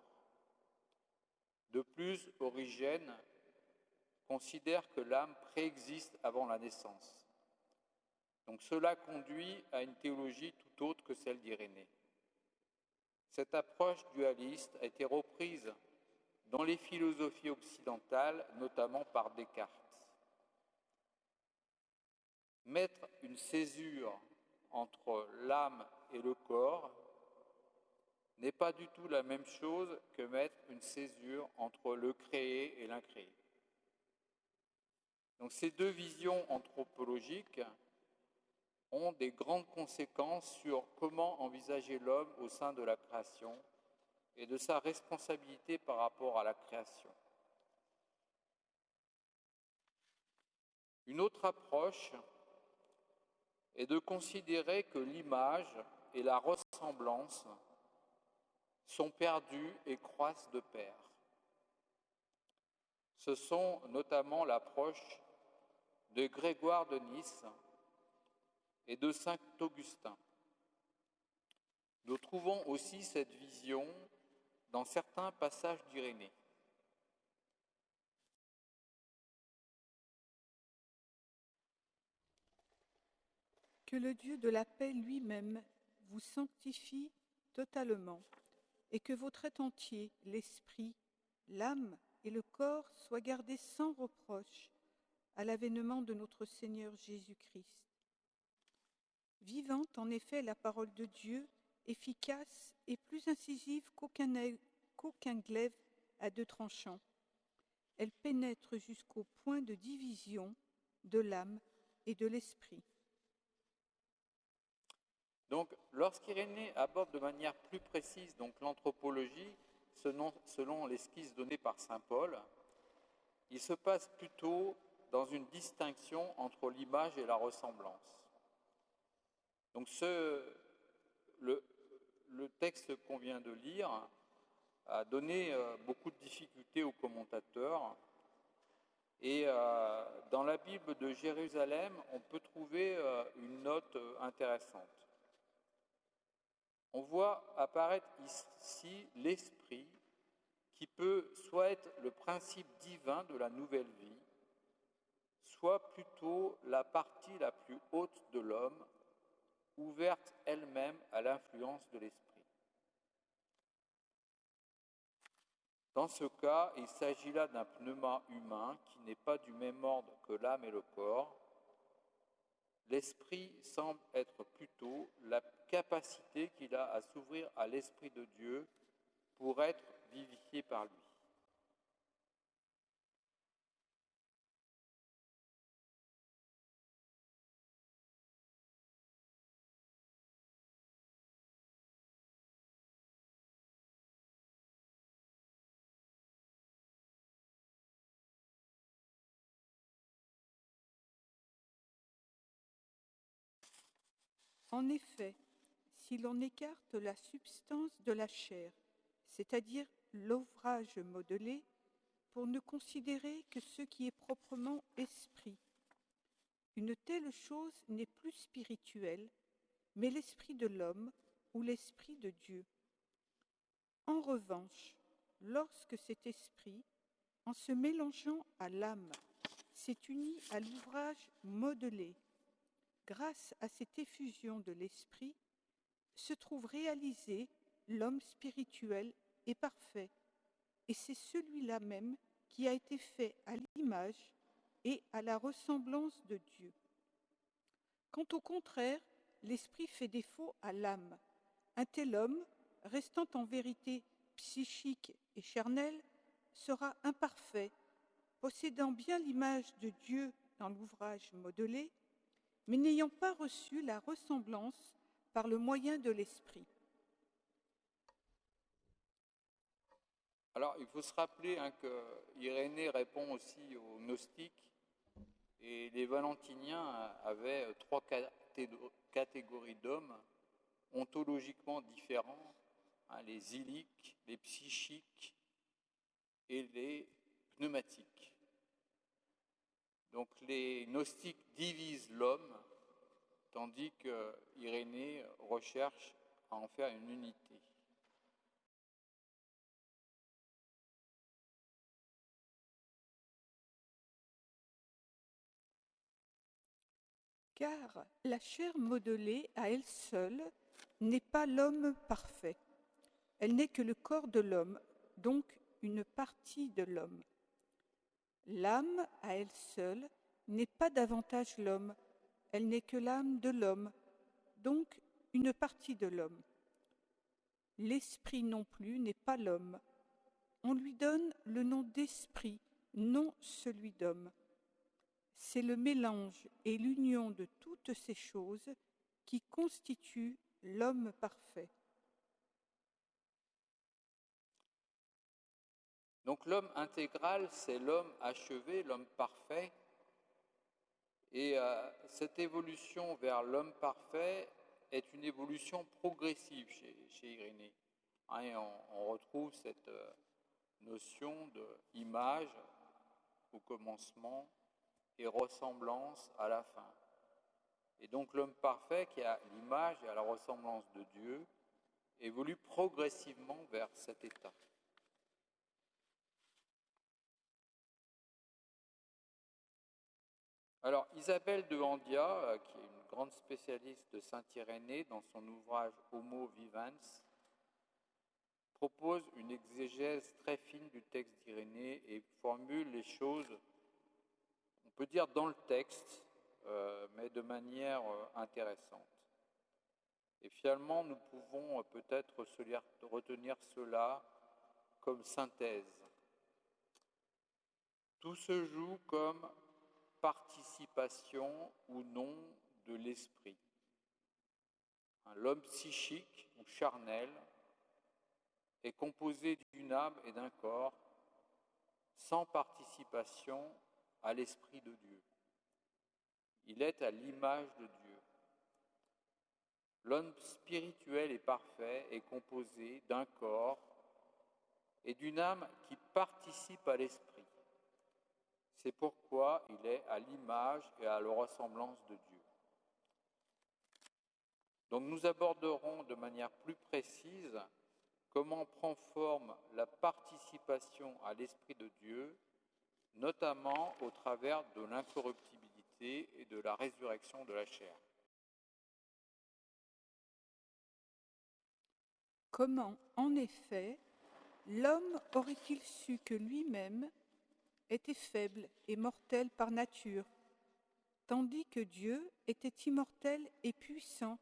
De plus, Origène considère que l'âme préexiste avant la naissance. Donc cela conduit à une théologie tout autre que celle d'Irénée. Cette approche dualiste a été reprise dans les philosophies occidentales, notamment par Descartes. Mettre une césure entre l'âme et le corps n'est pas du tout la même chose que mettre une césure entre le créé et l'incréé. Donc ces deux visions anthropologiques ont des grandes conséquences sur comment envisager l'homme au sein de la création et de sa responsabilité par rapport à la création. Une autre approche est de considérer que l'image et la ressemblance sont perdues et croissent de pair. Ce sont notamment l'approche de Grégoire de Nice et de saint Augustin. Nous trouvons aussi cette vision dans certains passages d'Irénée.
Que le Dieu de la paix lui-même vous sanctifie totalement, et que votre être entier, l'esprit, l'âme et le corps soient gardés sans reproche à l'avènement de notre Seigneur Jésus-Christ. Vivante en effet la parole de Dieu, efficace et plus incisive qu'aucun glaive à deux tranchants. Elle pénètre jusqu'au point de division de l'âme et de l'esprit.
Donc, lorsqu'Irénée aborde de manière plus précise l'anthropologie, selon l'esquisse donnée par saint Paul, il se passe plutôt dans une distinction entre l'image et la ressemblance. Donc, le texte qu'on vient de lire a donné beaucoup de difficultés aux commentateurs. Et dans la Bible de Jérusalem, on peut trouver une note intéressante. On voit apparaître ici l'esprit qui peut soit être le principe divin de la nouvelle vie, soit plutôt la partie la plus haute de l'homme, ouverte elle-même à l'influence de l'esprit. Dans ce cas, il s'agit là d'un pneuma humain qui n'est pas du même ordre que l'âme et le corps. L'esprit semble être plutôt la capacité qu'il a à s'ouvrir à l'Esprit de Dieu pour être vivifié par lui.
En effet, si l'on écarte la substance de la chair, c'est-à-dire l'ouvrage modelé, pour ne considérer que ce qui est proprement esprit. Une telle chose n'est plus spirituelle, mais l'esprit de l'homme ou l'esprit de Dieu. En revanche, lorsque cet esprit, en se mélangeant à l'âme, s'est uni à l'ouvrage modelé, grâce à cette effusion de l'esprit, se trouve réalisé l'homme spirituel et parfait, et c'est celui-là même qui a été fait à l'image et à la ressemblance de Dieu. Quand au contraire, l'esprit fait défaut à l'âme, un tel homme, restant en vérité psychique et charnel, sera imparfait, possédant bien l'image de Dieu dans l'ouvrage modelé, mais n'ayant pas reçu la ressemblance par le moyen de l'esprit.
Alors, il faut se rappeler que Irénée répond aussi aux gnostiques, et les valentiniens avaient trois catégories d'hommes ontologiquement différents, les iliques, les psychiques et les pneumatiques. Donc les gnostiques divisent l'homme, tandis que Irénée recherche à en faire une unité.
Car la chair modelée à elle seule n'est pas l'homme parfait. Elle n'est que le corps de l'homme, donc une partie de l'homme. L'âme à elle seule n'est pas davantage l'homme. Elle n'est que l'âme de l'homme, donc une partie de l'homme. L'esprit non plus n'est pas l'homme. On lui donne le nom d'esprit, non celui d'homme. C'est le mélange et l'union de toutes ces choses qui constituent l'homme parfait.
Donc l'homme intégral, c'est l'homme achevé, l'homme parfait. Et cette évolution vers l'homme parfait est une évolution progressive chez Irénée. Et on retrouve cette notion d'image au commencement et ressemblance à la fin. Et donc l'homme parfait, qui a l'image et à la ressemblance de Dieu, évolue progressivement vers cet état. Alors Isabelle de Handia, qui est une grande spécialiste de Saint-Irénée, dans son ouvrage Homo Vivens, propose une exégèse très fine du texte d'Irénée et formule les choses, on peut dire dans le texte, mais de manière intéressante. Et finalement, nous pouvons peut-être retenir cela comme synthèse. Tout se joue comme participation ou non de l'esprit. L'homme psychique ou charnel est composé d'une âme et d'un corps sans participation à l'esprit de Dieu. Il est à l'image de Dieu. L'homme spirituel et parfait est composé d'un corps et d'une âme qui participe à l'esprit. C'est pourquoi il est à l'image et à la ressemblance de Dieu. Donc nous aborderons de manière plus précise comment prend forme la participation à l'Esprit de Dieu, notamment au travers de l'incorruptibilité et de la résurrection de la chair.
Comment, en effet, l'homme aurait-il su que lui-même était faible et mortel par nature, tandis que Dieu était immortel et puissant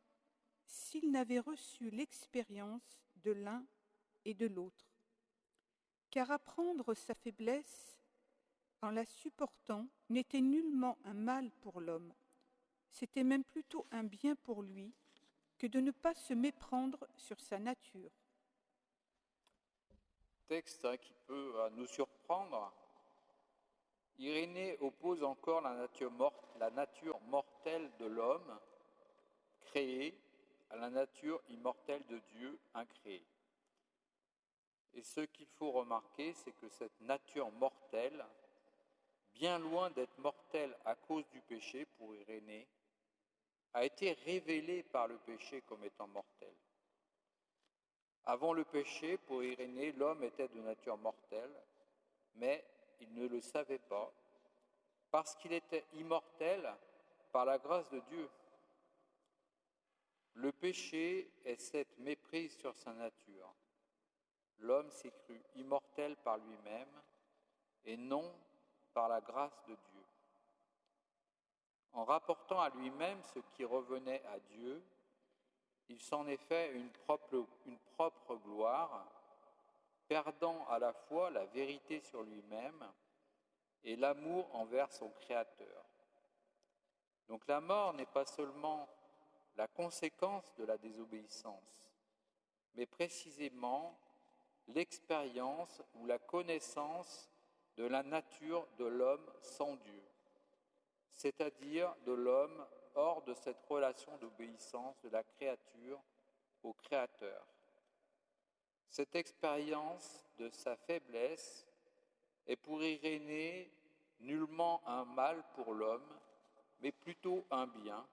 s'il n'avait reçu l'expérience de l'un et de l'autre. Car apprendre sa faiblesse en la supportant n'était nullement un mal pour l'homme, c'était même plutôt un bien pour lui que de ne pas se méprendre sur sa nature.
Texte qui peut nous surprendre. Irénée oppose encore la nature mortelle de l'homme, créé, à la nature immortelle de Dieu incréée. Et ce qu'il faut remarquer, c'est que cette nature mortelle, bien loin d'être mortelle à cause du péché pour Irénée, a été révélée par le péché comme étant mortelle. Avant le péché, pour Irénée, l'homme était de nature mortelle, mais il ne le savait pas, parce qu'il était immortel par la grâce de Dieu. Le péché est cette méprise sur sa nature. L'homme s'est cru immortel par lui-même et non par la grâce de Dieu. En rapportant à lui-même ce qui revenait à Dieu, il s'en est fait une propre gloire, perdant à la fois la vérité sur lui-même et l'amour envers son Créateur. Donc la mort n'est pas seulement la conséquence de la désobéissance, mais précisément l'expérience ou la connaissance de la nature de l'homme sans Dieu, c'est-à-dire de l'homme hors de cette relation d'obéissance de la créature au Créateur. Cette expérience de sa faiblesse est pour Irénée nullement un mal pour l'homme, mais plutôt un bien,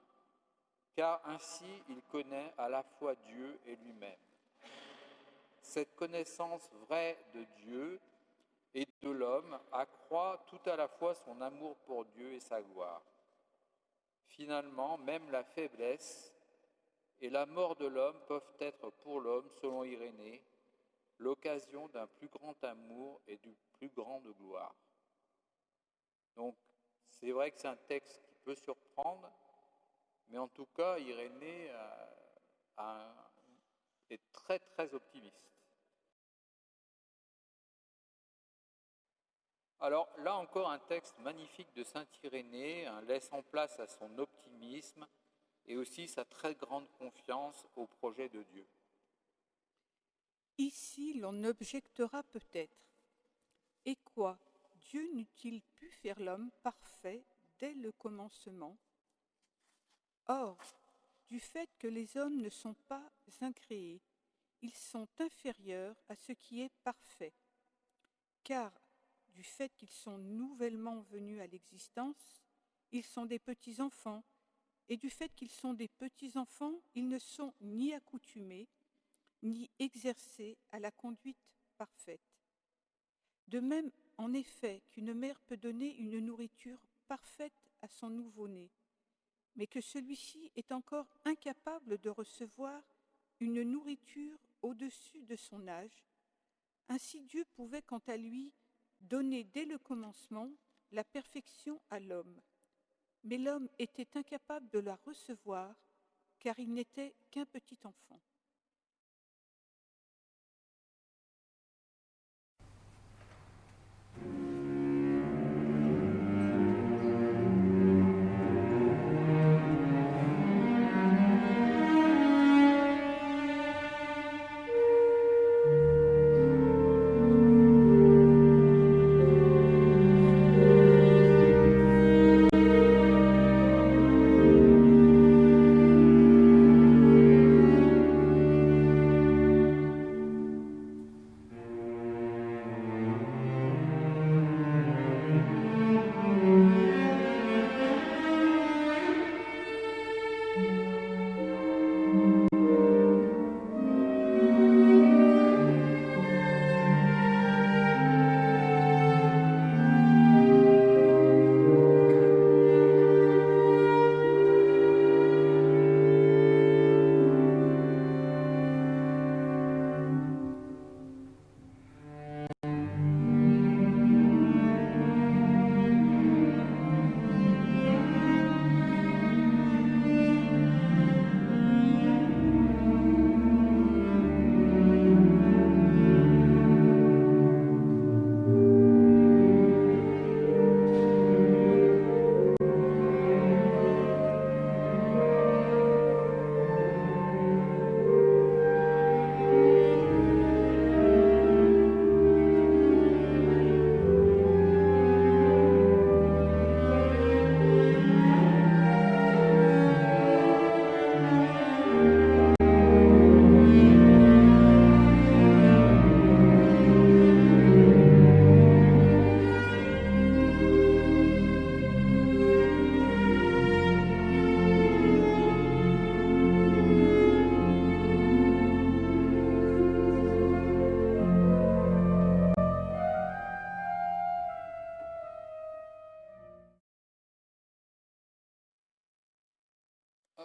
car ainsi il connaît à la fois Dieu et lui-même. Cette connaissance vraie de Dieu et de l'homme accroît tout à la fois son amour pour Dieu et sa gloire. Finalement, même la faiblesse et la mort de l'homme peuvent être pour l'homme, selon Irénée, l'occasion d'un plus grand amour et d'une plus grande gloire. Donc, c'est vrai que c'est un texte qui peut surprendre, mais en tout cas, Irénée est très très optimiste. Alors là encore un texte magnifique de saint Irénée, laissant place à son optimisme et aussi sa très grande confiance au projet de Dieu.
Ici, l'on objectera peut-être. Et quoi, Dieu n'eût-il pu faire l'homme parfait dès le commencement ? Or, du fait que les hommes ne sont pas incréés, ils sont inférieurs à ce qui est parfait. Car, du fait qu'ils sont nouvellement venus à l'existence, ils sont des petits-enfants, et du fait qu'ils sont des petits-enfants, ils ne sont ni accoutumés, ni exercés à la conduite parfaite. De même, en effet, qu'une mère peut donner une nourriture parfaite à son nouveau-né, mais que celui-ci est encore incapable de recevoir une nourriture au-dessus de son âge, ainsi Dieu pouvait quant à lui donner dès le commencement la perfection à l'homme. Mais l'homme était incapable de la recevoir, car il n'était qu'un petit enfant.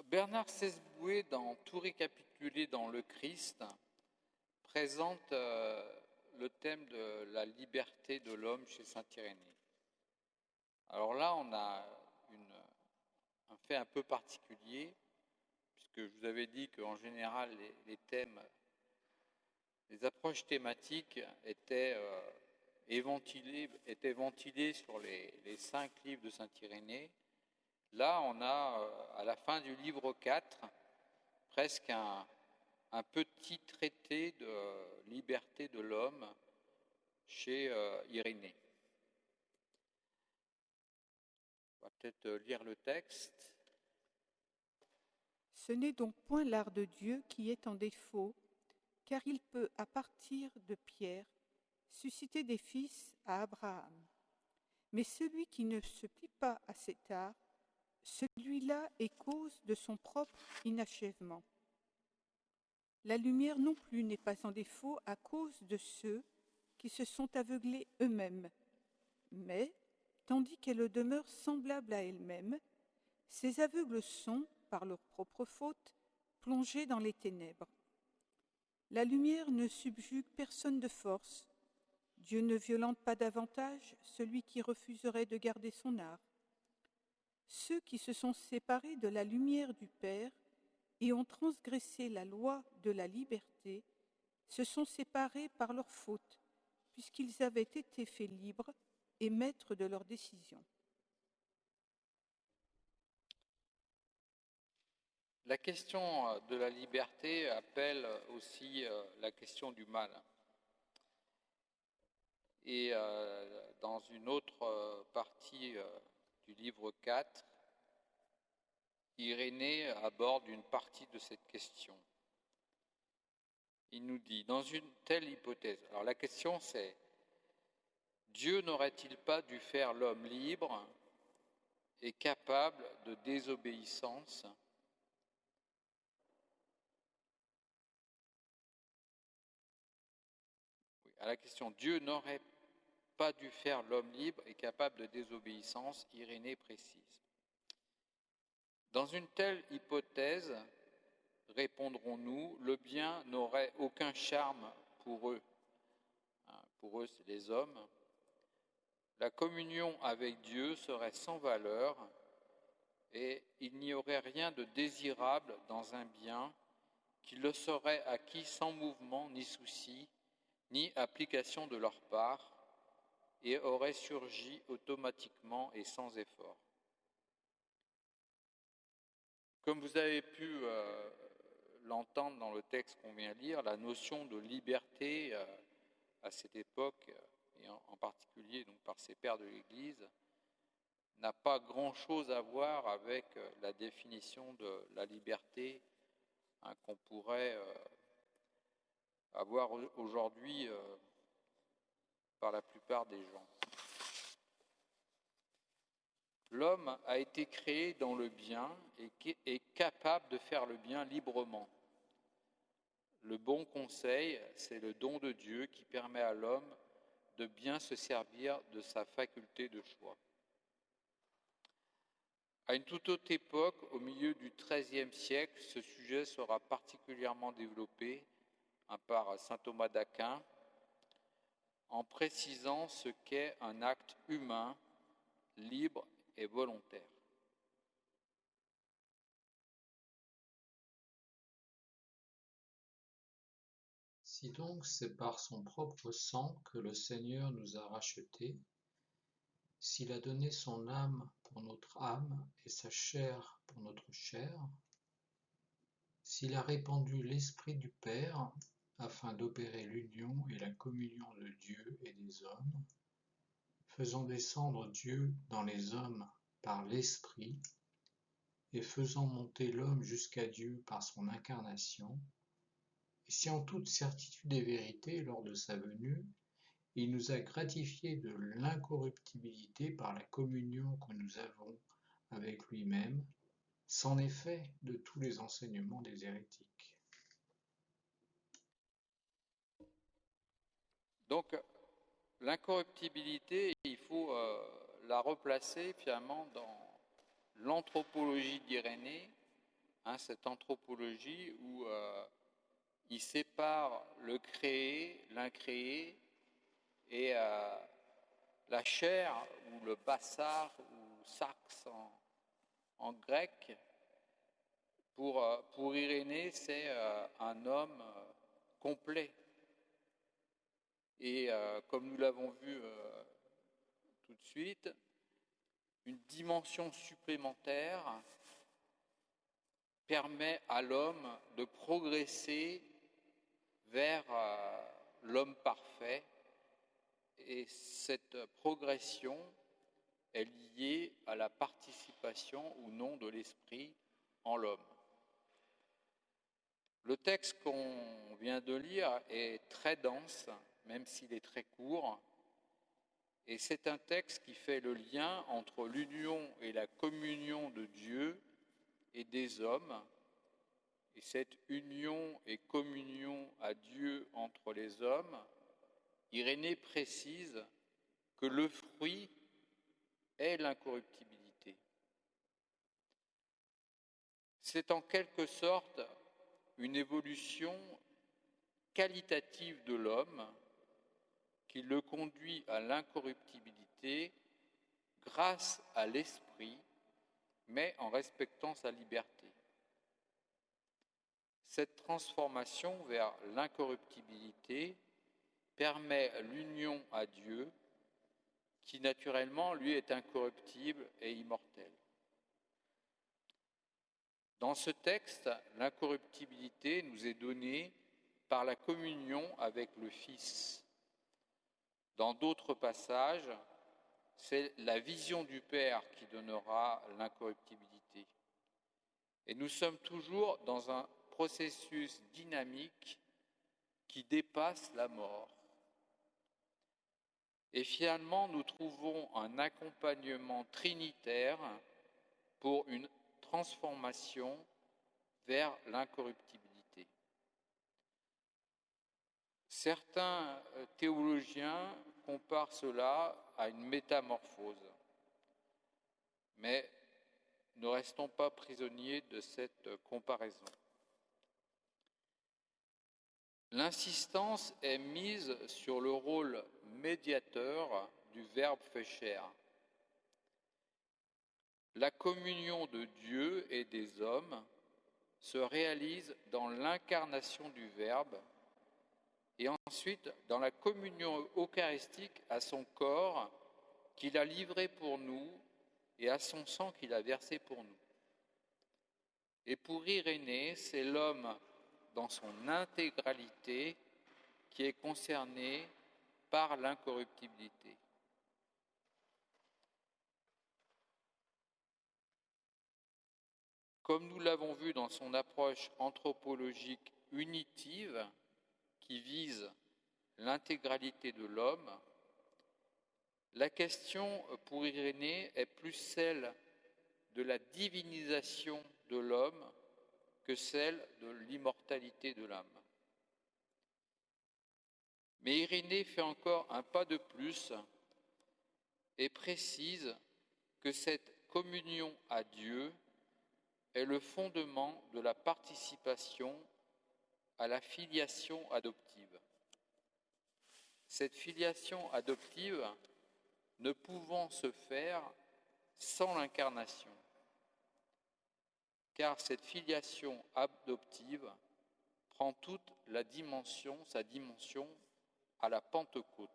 Bernard Sesboué, dans Tout récapitulé dans le Christ, présente le thème de la liberté de l'homme chez saint Irénée. Alors là, on a un fait un peu particulier, puisque je vous avais dit qu'en général, les thèmes, les approches thématiques étaient ventilées sur les 5 livres de saint Irénée. Là, on a, à la fin du livre 4, presque un petit traité de liberté de l'homme chez Irénée. On va peut-être lire le texte.
Ce n'est donc point l'art de Dieu qui est en défaut, car il peut, à partir de Pierre, susciter des fils à Abraham. Mais celui qui ne se plie pas à cet art, celui-là est cause de son propre inachèvement. La lumière non plus n'est pas en défaut à cause de ceux qui se sont aveuglés eux-mêmes, mais, tandis qu'elle demeure semblable à elle-même, ces aveugles sont, par leur propre faute, plongés dans les ténèbres. La lumière ne subjugue personne de force. Dieu ne violente pas davantage celui qui refuserait de garder son art. Ceux qui se sont séparés de la lumière du Père et ont transgressé la loi de la liberté se sont séparés par leur faute, puisqu'ils avaient été faits libres et maîtres de leurs décisions.
La question de la liberté appelle aussi la question du mal. Et dans une autre partie du livre 4, Irénée aborde une partie de cette question. Il nous dit, dans une telle hypothèse, alors la question c'est, Dieu n'aurait-il pas dû faire l'homme libre et capable de désobéissance ? À la question, Dieu n'aurait pas dû faire l'homme libre et capable de désobéissance, Irénée précise. Dans une telle hypothèse, répondrons-nous, le bien n'aurait aucun charme pour eux. Pour eux, c'est les hommes. La communion avec Dieu serait sans valeur et il n'y aurait rien de désirable dans un bien qui le serait acquis sans mouvement ni souci, ni application de leur part, et aurait surgi automatiquement et sans effort. Comme vous avez pu l'entendre dans le texte qu'on vient de lire, la notion de liberté à cette époque, et en particulier donc, par ces pères de l'Église, n'a pas grand-chose à voir avec la définition de la liberté qu'on pourrait avoir aujourd'hui par la plupart des gens. L'homme a été créé dans le bien et est capable de faire le bien librement. Le bon conseil, c'est le don de Dieu qui permet à l'homme de bien se servir de sa faculté de choix. À une toute autre époque, au milieu du XIIIe siècle, ce sujet sera particulièrement développé par saint Thomas d'Aquin en précisant ce qu'est un acte humain, libre et volontaire.
Si donc c'est par son propre sang que le Seigneur nous a rachetés, s'il a donné son âme pour notre âme et sa chair pour notre chair, s'il a répandu l'Esprit du Père afin d'opérer l'union et la communion de Dieu et des hommes, faisant descendre Dieu dans les hommes par l'Esprit et faisant monter l'homme jusqu'à Dieu par son incarnation, et si en toute certitude et vérité, lors de sa venue, il nous a gratifiés de l'incorruptibilité par la communion que nous avons avec lui-même, c'en est fait de tous les enseignements des hérétiques.
Donc, l'incorruptibilité, il faut la replacer finalement dans l'anthropologie d'Irénée, cette anthropologie où il sépare le créé, l'incréé, et la chair, ou le bassar, ou sarx en grec. Pour Irénée, c'est un homme complet. Et comme nous l'avons vu tout de suite, une dimension supplémentaire permet à l'homme de progresser vers l'homme parfait. Et cette progression est liée à la participation ou non de l'esprit en l'homme. Le texte qu'on vient de lire est très dense, même s'il est très court, et c'est un texte qui fait le lien entre l'union et la communion de Dieu et des hommes, et cette union et communion à Dieu entre les hommes, Irénée précise que le fruit est l'incorruptibilité. C'est en quelque sorte une évolution qualitative de l'homme qui le conduit à l'incorruptibilité grâce à l'esprit, mais en respectant sa liberté. Cette transformation vers l'incorruptibilité permet l'union à Dieu, qui naturellement, lui, est incorruptible et immortel. Dans ce texte, l'incorruptibilité nous est donnée par la communion avec le Fils. Dans d'autres passages, c'est la vision du Père qui donnera l'incorruptibilité. Et nous sommes toujours dans un processus dynamique qui dépasse la mort. Et finalement, nous trouvons un accompagnement trinitaire pour une transformation vers l'incorruptibilité. Certains théologiens comparent cela à une métamorphose, mais ne restons pas prisonniers de cette comparaison. L'insistance est mise sur le rôle médiateur du Verbe fait chair. La communion de Dieu et des hommes se réalise dans l'incarnation du Verbe et ensuite dans la communion eucharistique à son corps qu'il a livré pour nous et à son sang qu'il a versé pour nous. Et pour Irénée, c'est l'homme dans son intégralité qui est concerné par l'incorruptibilité. Comme nous l'avons vu dans son approche anthropologique unitive, qui vise l'intégralité de l'homme, la question pour Irénée est plus celle de la divinisation de l'homme que celle de l'immortalité de l'âme. Mais Irénée fait encore un pas de plus et précise que cette communion à Dieu est le fondement de la participation à la filiation adoptive. Cette filiation adoptive ne pouvant se faire sans l'incarnation, car cette filiation adoptive prend toute sa dimension à la Pentecôte.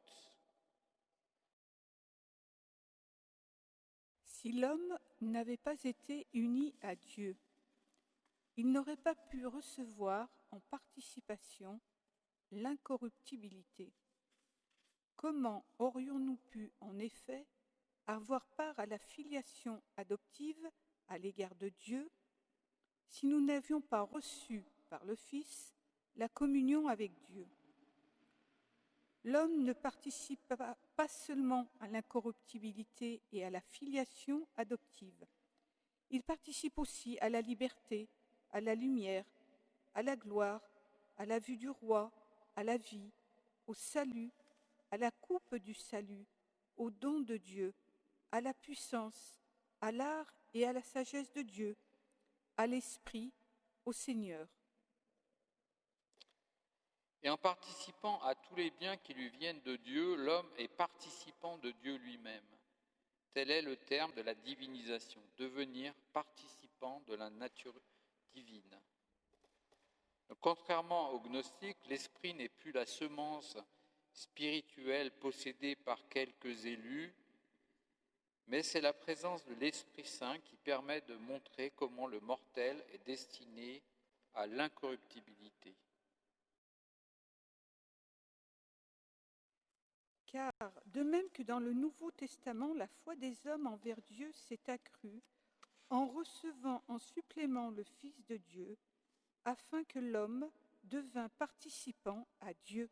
Si l'homme n'avait pas été uni à Dieu, il n'aurait pas pu recevoir en participation l'incorruptibilité. Comment aurions-nous pu, en effet, avoir part à la filiation adoptive à l'égard de Dieu si nous n'avions pas reçu par le Fils la communion avec Dieu? L'homme ne participe pas seulement à l'incorruptibilité et à la filiation adoptive. Il participe aussi à la liberté, à la lumière, à la gloire, à la vue du roi, à la vie, au salut, à la coupe du salut, au don de Dieu, à la puissance, à l'art et à la sagesse de Dieu, à l'esprit au Seigneur.
Et en participant à tous les biens qui lui viennent de Dieu, l'homme est participant de Dieu lui-même. Tel est le terme de la divinisation, devenir participant de la nature divine. Contrairement aux gnostiques, l'esprit n'est plus la semence spirituelle possédée par quelques élus, mais c'est la présence de l'Esprit Saint qui permet de montrer comment le mortel est destiné à l'incorruptibilité.
Car, de même que dans le Nouveau Testament, la foi des hommes envers Dieu s'est accrue en recevant en supplément le Fils de Dieu, afin que l'homme devînt participant à Dieu.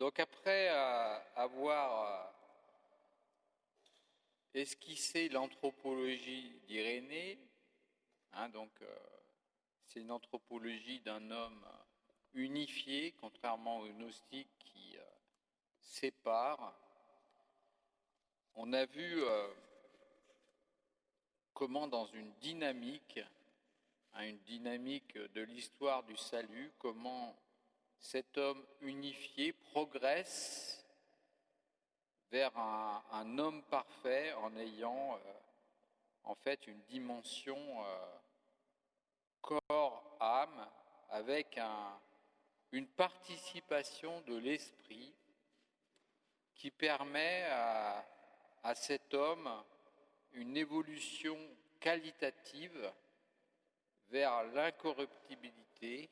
Donc après avoir esquissé l'anthropologie d'Irénée, c'est une anthropologie d'un homme unifié, contrairement aux gnostiques qui séparent. On a vu comment dans une dynamique de l'histoire du salut, comment cet homme unifié progresse vers un homme parfait en ayant en fait une dimension corps-âme avec une participation de l'esprit qui permet à cet homme une évolution qualitative vers l'incorruptibilité,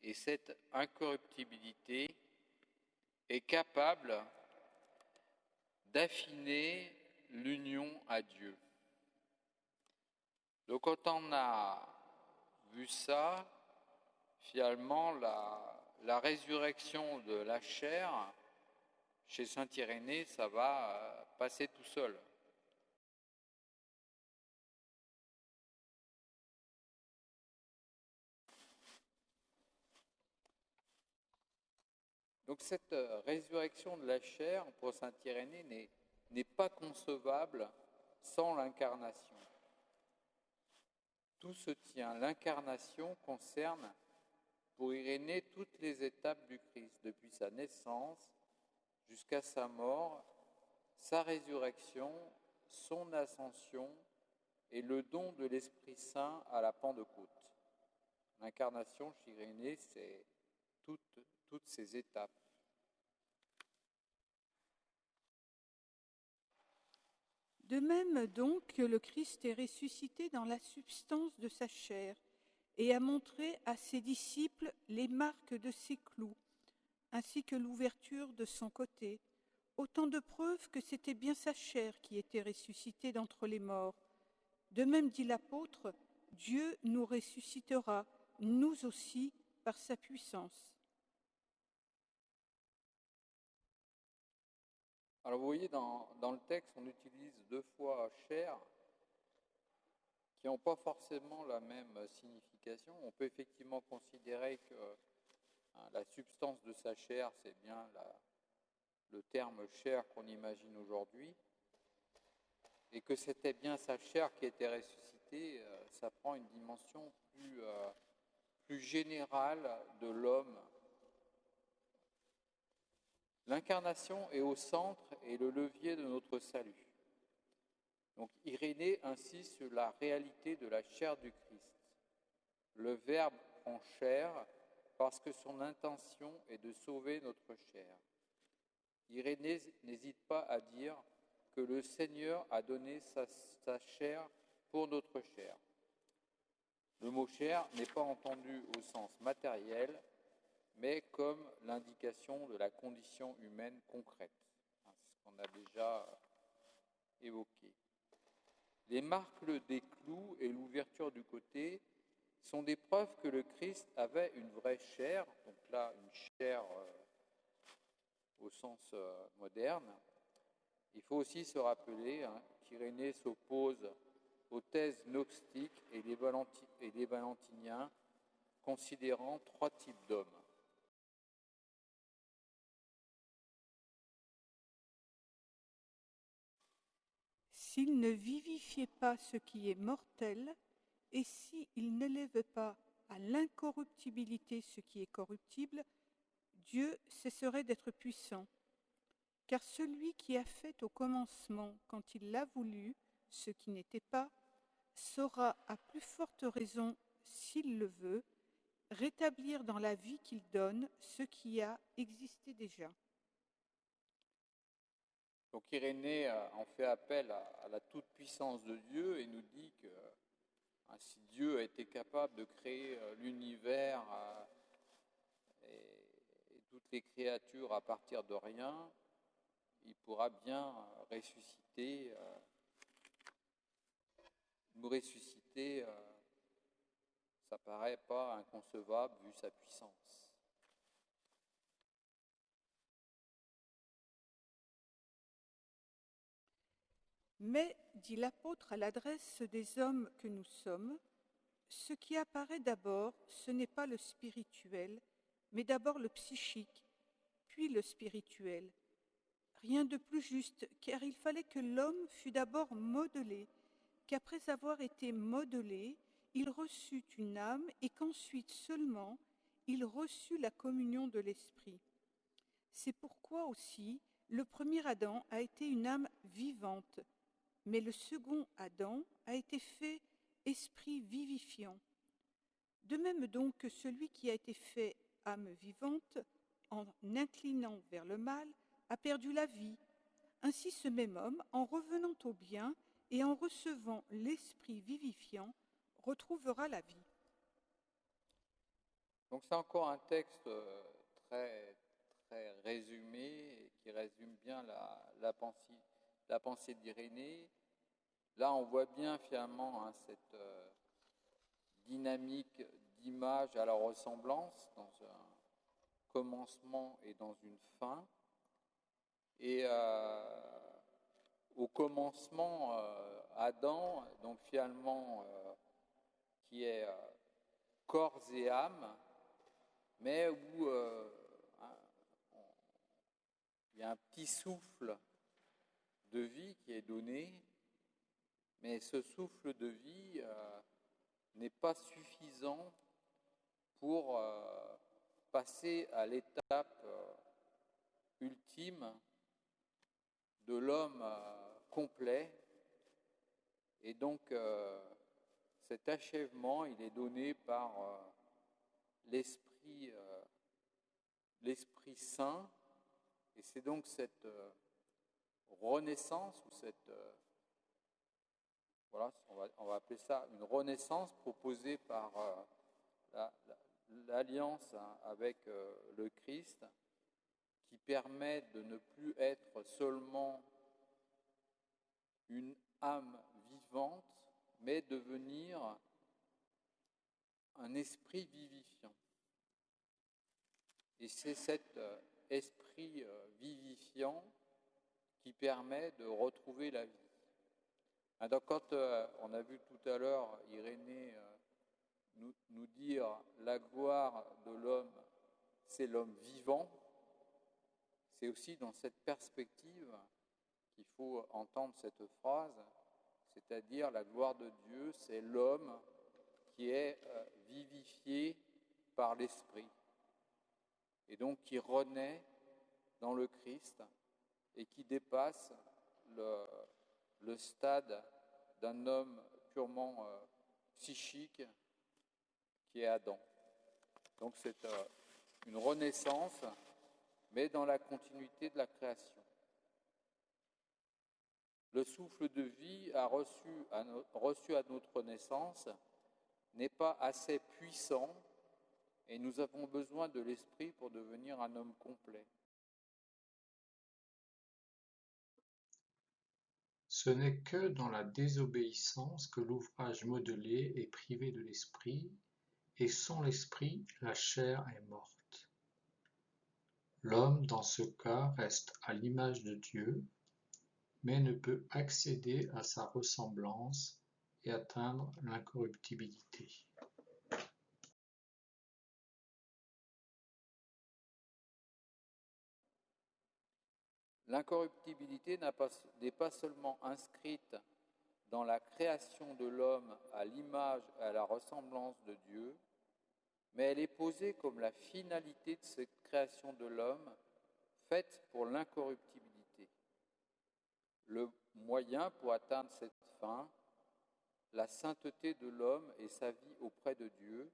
et cette incorruptibilité est capable d'affiner l'union à Dieu. Donc quand on a vu ça, finalement la résurrection de la chair, chez saint Irénée, ça va passer tout seul. Donc cette résurrection de la chair, pour saint Irénée, n'est pas concevable sans l'incarnation. Tout se tient. L'incarnation concerne, pour Irénée, toutes les étapes du Christ, depuis sa naissance jusqu'à sa mort, sa résurrection, son ascension et le don de l'Esprit Saint à la Pentecôte. L'incarnation chez Irénée, c'est toutes ces étapes.
De même donc que le Christ est ressuscité dans la substance de sa chair et a montré à ses disciples les marques de ses clous, ainsi que l'ouverture de son côté, Autant de preuves que c'était bien sa chair qui était ressuscitée d'entre les morts. De même, dit l'apôtre, Dieu nous ressuscitera, nous aussi, par sa puissance.
Alors vous voyez, dans le texte, on utilise 2 fois chair qui n'ont pas forcément la même signification. On peut effectivement considérer que la substance de sa chair, c'est bien le terme chair qu'on imagine aujourd'hui, et que c'était bien sa chair qui était ressuscitée. Ça prend une dimension plus générale de l'homme. L'incarnation est au centre et le levier de notre salut. Donc Irénée insiste sur la réalité de la chair du Christ. Le Verbe prend chair parce que son intention est de sauver notre chair. Irénée n'hésite pas à dire que le Seigneur a donné sa chair pour notre chair. Le mot chair n'est pas entendu au sens matériel, mais comme l'indication de la condition humaine concrète. C'est ce qu'on a déjà évoqué. Les marques des clous et l'ouverture du côté sont des preuves que le Christ avait une vraie chair, donc là une chair au sens moderne. Il faut aussi se rappeler qu'Irénée s'oppose aux thèses gnostiques et des valentiniens, considérant 3 types d'hommes.
S'il ne vivifiait pas ce qui est mortel, et s'il n'élève pas à l'incorruptibilité ce qui est corruptible, Dieu cesserait d'être puissant. Car celui qui a fait au commencement, quand il l'a voulu, ce qui n'était pas, saura à plus forte raison, s'il le veut, rétablir dans la vie qu'il donne ce qui a existé déjà.
Donc Irénée en fait appel à la toute-puissance de Dieu et nous dit que si Dieu a été capable de créer l'univers et toutes les créatures à partir de rien, il pourra bien nous ressusciter. Ça paraît pas inconcevable vu sa puissance.
Mais, dit l'apôtre à l'adresse des hommes que nous sommes, ce qui apparaît d'abord, ce n'est pas le spirituel, mais d'abord le psychique, puis le spirituel. Rien de plus juste, car il fallait que l'homme fût d'abord modelé, qu'après avoir été modelé, il reçut une âme et qu'ensuite seulement il reçut la communion de l'esprit. C'est pourquoi aussi le premier Adam a été une âme vivante, mais le second Adam a été fait esprit vivifiant. De même donc que celui qui a été fait âme vivante, en inclinant vers le mal, a perdu la vie. Ainsi ce même homme, en revenant au bien et en recevant l'esprit vivifiant, retrouvera la vie.
Donc c'est encore un texte très, très résumé, qui résume bien la pensée d'Irénée. Là, on voit bien finalement cette dynamique d'image à la ressemblance dans un commencement et dans une fin. Et au commencement, Adam, donc finalement, qui est corps et âme, mais où il y a un petit souffle de vie qui est donné, mais ce souffle de vie n'est pas suffisant pour passer à l'étape ultime de l'homme complet. Et donc cet achèvement, il est donné par l'Esprit Saint, et c'est donc cette renaissance, ou cette on va appeler ça une renaissance proposée par l'alliance avec le Christ, qui permet de ne plus être seulement une âme vivante, mais devenir un esprit vivifiant. Et c'est cet esprit vivifiant qui permet de retrouver la vie. Donc quand on a vu tout à l'heure Irénée nous dire la gloire de l'homme, c'est l'homme vivant, c'est aussi dans cette perspective qu'il faut entendre cette phrase, c'est-à-dire la gloire de Dieu, c'est l'homme qui est vivifié par l'Esprit, et donc qui renaît dans le Christ et qui dépasse le stade d'un homme purement psychique qui est Adam. Donc c'est une renaissance, mais dans la continuité de la création. Le souffle de vie reçu à notre naissance n'est pas assez puissant et nous avons besoin de l'esprit pour devenir un homme complet.
Ce n'est que dans la désobéissance que l'ouvrage modelé est privé de l'esprit, et sans l'esprit, la chair est morte. L'homme, dans ce cas, reste à l'image de Dieu, mais ne peut accéder à sa ressemblance et atteindre l'incorruptibilité.
L'incorruptibilité n'est pas seulement inscrite dans la création de l'homme à l'image et à la ressemblance de Dieu, mais elle est posée comme la finalité de cette création de l'homme faite pour l'incorruptibilité. Le moyen pour atteindre cette fin, la sainteté de l'homme et sa vie auprès de Dieu,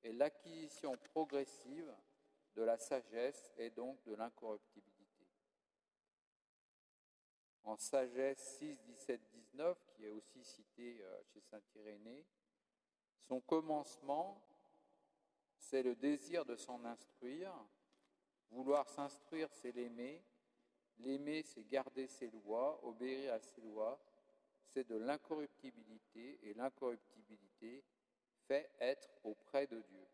est l'acquisition progressive de la sagesse et donc de l'incorruptibilité. En Sagesse 6, 17, 19, qui est aussi cité chez saint Irénée, son commencement, c'est le désir de s'en instruire. Vouloir s'instruire, c'est l'aimer. L'aimer, c'est garder ses lois, obéir à ses lois. C'est de l'incorruptibilité, et l'incorruptibilité fait être auprès de Dieu.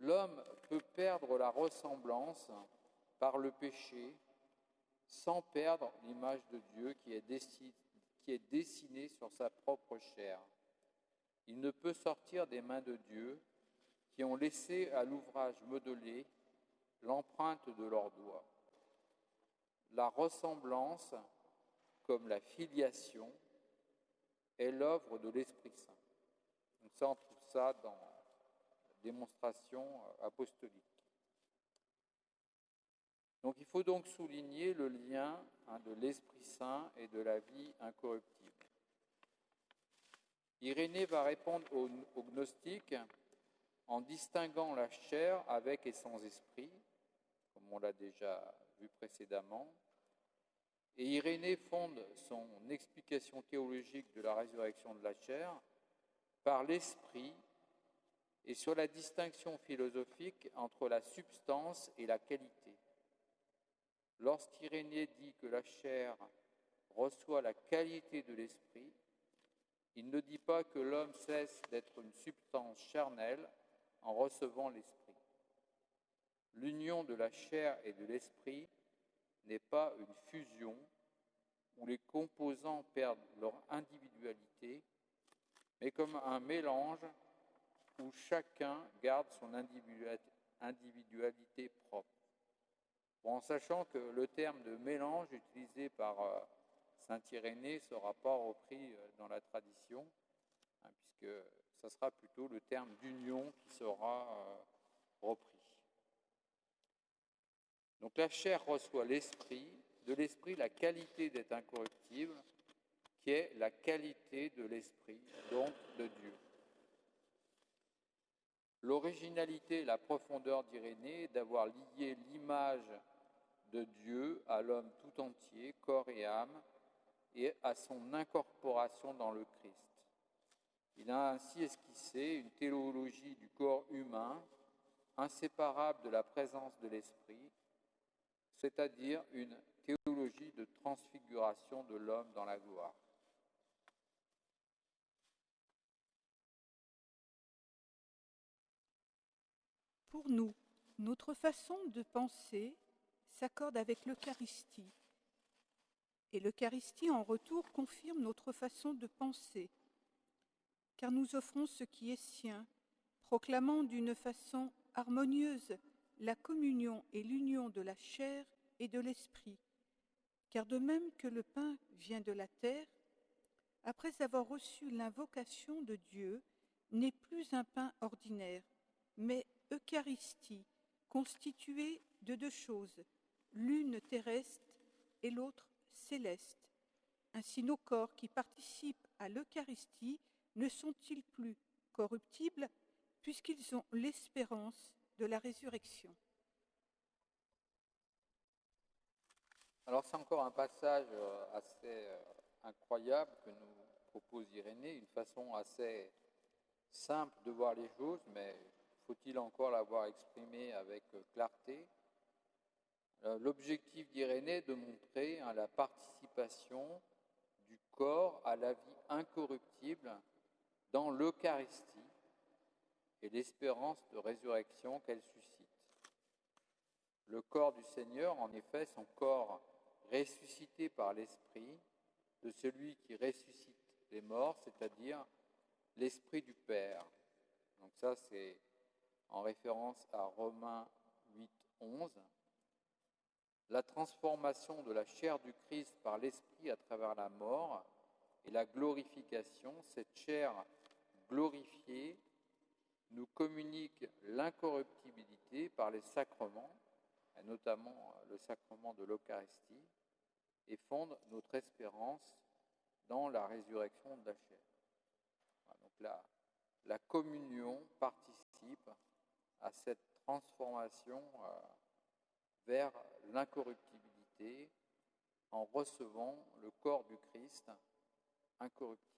L'homme peut perdre la ressemblance par le péché sans perdre l'image de Dieu qui est dessinée sur sa propre chair. Il ne peut sortir des mains de Dieu qui ont laissé à l'ouvrage modelé l'empreinte de leurs doigts. La ressemblance, comme la filiation, est l'œuvre de l'Esprit Saint. Donc ça, on trouve ça dans la démonstration apostolique. Donc il faut donc souligner le lien de l'Esprit Saint et de la vie incorruptible. Irénée va répondre aux gnostiques en distinguant la chair avec et sans esprit, comme on l'a déjà vu précédemment. Et Irénée fonde son explication théologique de la résurrection de la chair par l'esprit et sur la distinction philosophique entre la substance et la qualité. Lorsqu'Irénée dit que la chair reçoit la qualité de l'esprit, il ne dit pas que l'homme cesse d'être une substance charnelle en recevant l'esprit. L'union de la chair et de l'esprit n'est pas une fusion où les composants perdent leur individualité, mais comme un mélange où chacun garde son individualité propre. Bon, en sachant que le terme de mélange utilisé par saint Irénée ne sera pas repris dans la tradition, puisque ce sera plutôt le terme d'union qui sera repris. Donc la chair reçoit de l'esprit la qualité d'être incorruptible, qui est la qualité de l'esprit, donc de Dieu. L'originalité et la profondeur d'Irénée est d'avoir lié l'image de Dieu à l'homme tout entier, corps et âme, et à son incorporation dans le Christ. Il a ainsi esquissé une théologie du corps humain, inséparable de la présence de l'esprit, c'est-à-dire une théologie de transfiguration de l'homme dans la gloire.
Pour nous, notre façon de penser s'accorde avec l'Eucharistie. Et l'Eucharistie, en retour, confirme notre façon de penser, car nous offrons ce qui est sien, proclamant d'une façon harmonieuse la communion et l'union de la chair et de l'esprit. Car de même que le pain vient de la terre, après avoir reçu l'invocation de Dieu, n'est plus un pain ordinaire, mais Eucharistie, constituée de deux choses, l'une terrestre et l'autre céleste. Ainsi nos corps qui participent à l'Eucharistie ne sont-ils plus corruptibles puisqu'ils ont l'espérance de la résurrection.
Alors c'est encore un passage assez incroyable que nous propose Irénée, une façon assez simple de voir les choses, mais faut-il encore l'avoir exprimé avec clarté. L'objectif d'Irénée est de montrer la participation du corps à la vie incorruptible dans l'Eucharistie et l'espérance de résurrection qu'elle suscite. Le corps du Seigneur, en effet, son corps ressuscité par l'Esprit de celui qui ressuscite les morts, c'est-à-dire l'Esprit du Père. Donc ça, c'est en référence à Romains 8, 11. La transformation de la chair du Christ par l'Esprit à travers la mort et la glorification, cette chair glorifiée nous communique l'incorruptibilité par les sacrements, et notamment le sacrement de l'Eucharistie, et fonde notre espérance dans la résurrection de la chair. Donc la communion participe à cette transformation vers l'incorruptibilité en recevant le corps du Christ incorruptible.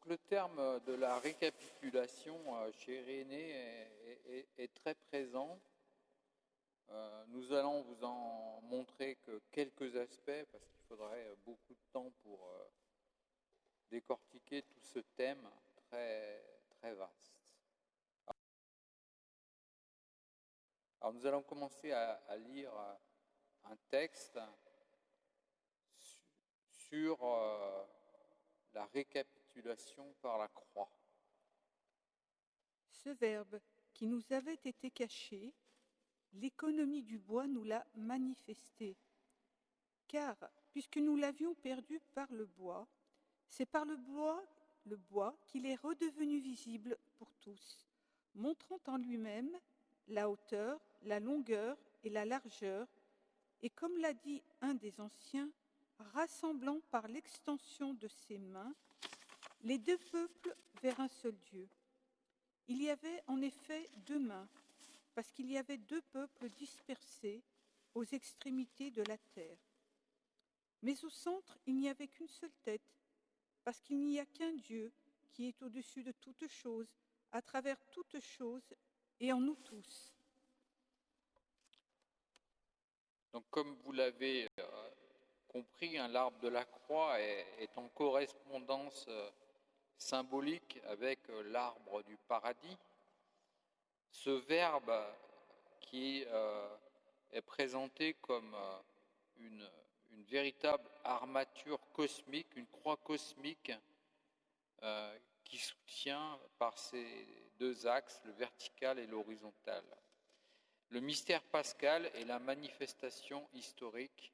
le terme de la récapitulation chez Irénée est très présent. Nous allons vous en montrer que quelques aspects, parce qu'il faudrait beaucoup de temps pour décortiquer tout ce thème très, très vaste. Alors nous allons commencer à lire un texte sur la récapitulation par la croix.
Ce verbe qui nous avait été caché, l'économie du bois nous l'a manifesté. Car, puisque nous l'avions perdu par le bois, c'est par le bois qu'il est redevenu visible pour tous, montrant en lui-même la hauteur, la longueur et la largeur, et comme l'a dit un des anciens, rassemblant par l'extension de ses mains les deux peuples vers un seul Dieu. Il y avait en effet deux mains, parce qu'il y avait deux peuples dispersés aux extrémités de la terre. Mais au centre, il n'y avait qu'une seule tête, parce qu'il n'y a qu'un Dieu qui est au-dessus de toutes choses, à travers toutes choses et en nous tous.
Donc comme vous l'avez compris, l'arbre de la croix est en correspondance symbolique avec l'arbre du paradis. Ce verbe qui est présenté comme une véritable armature cosmique, une croix cosmique qui soutient par ses deux axes, le vertical et l'horizontal. Le mystère pascal est la manifestation historique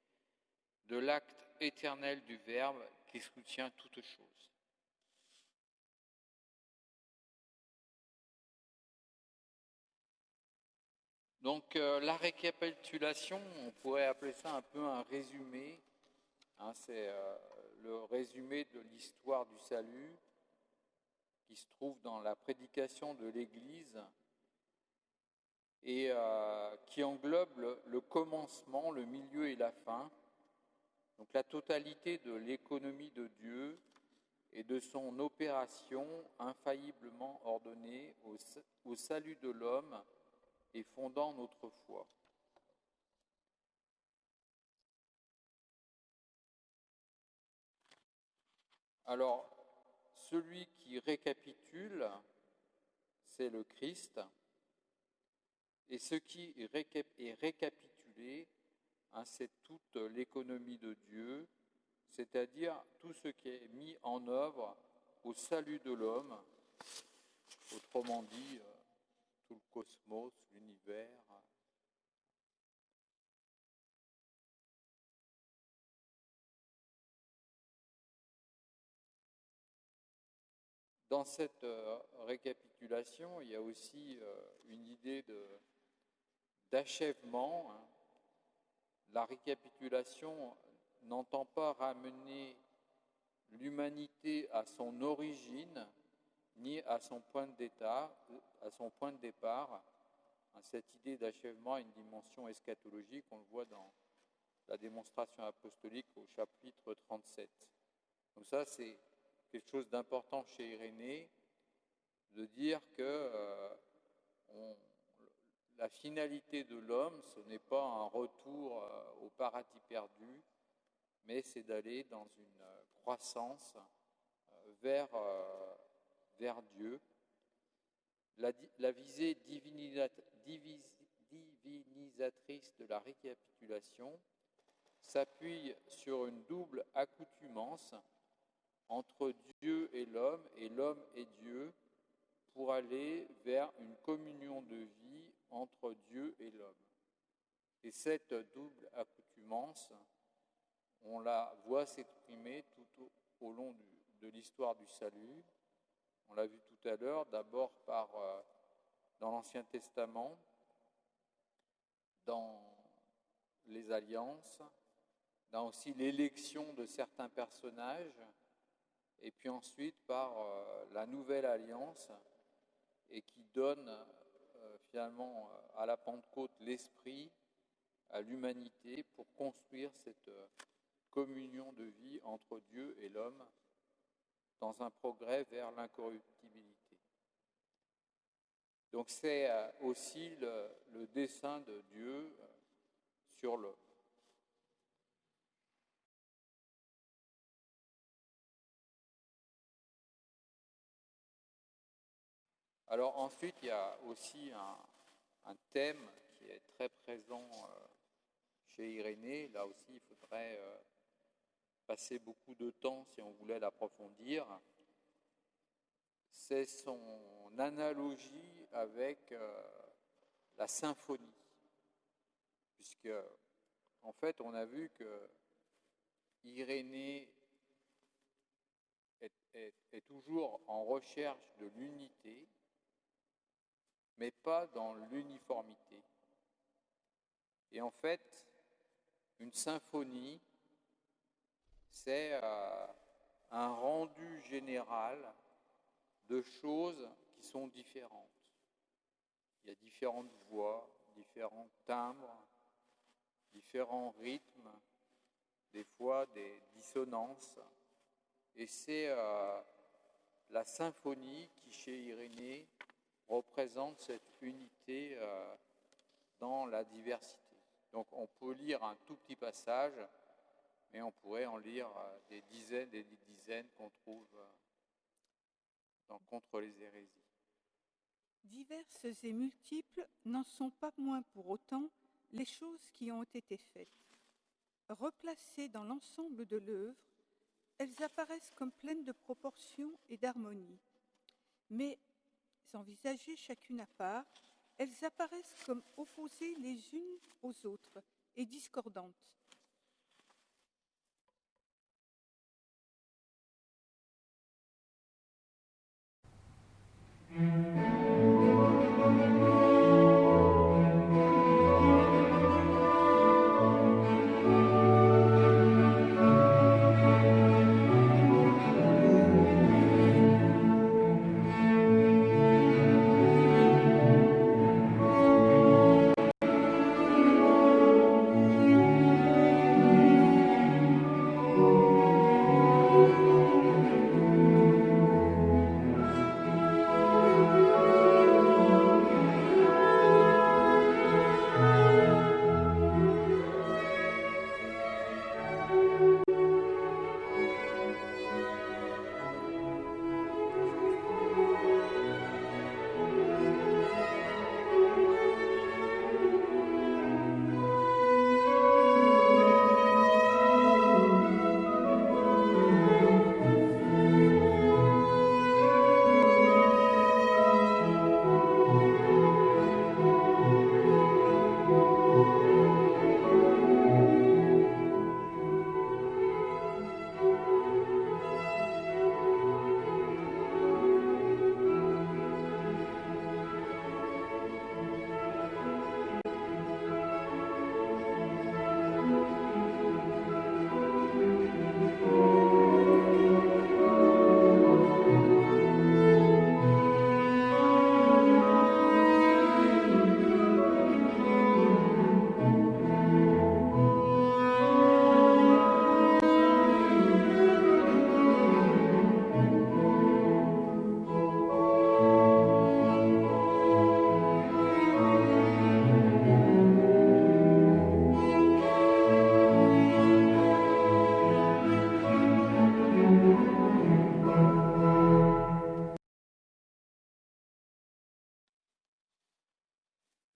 de l'acte éternel du Verbe qui soutient toutes choses. Donc la récapitulation, on pourrait appeler ça un peu un résumé. C'est le résumé de l'histoire du salut qui se trouve dans la prédication de l'Église et qui englobe le commencement, le milieu et la fin. Donc la totalité de l'économie de Dieu et de son opération infailliblement ordonnée au salut de l'homme et fondant notre foi. Alors, celui qui récapitule, c'est le Christ, et ce qui est récapitulé, c'est toute l'économie de Dieu, c'est-à-dire tout ce qui est mis en œuvre au salut de l'homme, autrement dit, tout le cosmos, l'univers. Dans cette récapitulation, il y a aussi une idée d'achèvement. La récapitulation n'entend pas ramener l'humanité à son origine, ni à son point de départ. Cette idée d'achèvement a une dimension eschatologique, on le voit dans la démonstration apostolique au chapitre 37. Donc ça, c'est quelque chose d'important chez Irénée, de dire que la finalité de l'homme, ce n'est pas un retour au paradis perdu, mais c'est d'aller dans une croissance vers Dieu. La visée divinisatrice de la récapitulation s'appuie sur une double accoutumance entre Dieu et l'homme et Dieu pour aller vers une communion de vie entre Dieu et l'homme. Et cette double accoutumance, on la voit s'exprimer tout au long de l'histoire du salut. On l'a vu tout à l'heure, d'abord dans l'Ancien Testament, dans les alliances, dans aussi l'élection de certains personnages, et puis ensuite par la nouvelle alliance, et qui donne finalement à la Pentecôte l'esprit à l'humanité pour construire cette communion de vie entre Dieu et l'homme. dans un progrès vers l'incorruptibilité. Donc c'est aussi le dessein de Dieu sur l'homme. Alors ensuite, il y a aussi un thème qui est très présent chez Irénée. Là aussi, il faudrait passer beaucoup de temps si on voulait l'approfondir. C'est son analogie avec la symphonie. Puisque, en fait, on a vu que Irénée est toujours en recherche de l'unité, mais pas dans l'uniformité. Et en fait, une symphonie, c'est un rendu général de choses qui sont différentes. Il y a différentes voix, différents timbres, différents rythmes, des fois des dissonances. Et c'est la symphonie qui, chez Irénée, représente cette unité dans la diversité. Donc on peut lire un tout petit passage, mais on pourrait en lire des dizaines et des dizaines qu'on trouve dans Contre les hérésies.
Diverses et multiples n'en sont pas moins pour autant les choses qui ont été faites. Replacées dans l'ensemble de l'œuvre, elles apparaissent comme pleines de proportions et d'harmonie. Mais, envisagées chacune à part, elles apparaissent comme opposées les unes aux autres et discordantes.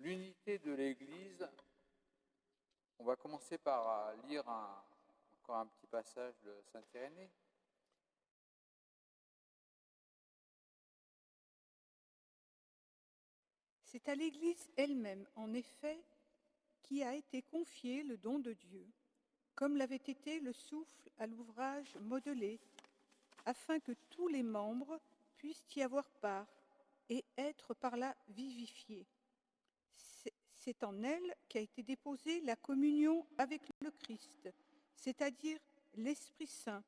L'unité de l'Église, on va commencer par lire encore un petit passage de Saint-Irénée.
C'est à l'Église elle-même, en effet, qui a été confié le don de Dieu, comme l'avait été le souffle à l'ouvrage modelé, afin que tous les membres puissent y avoir part et être par là vivifiés. C'est en elle qu'a été déposée la communion avec le Christ, c'est-à-dire l'Esprit Saint,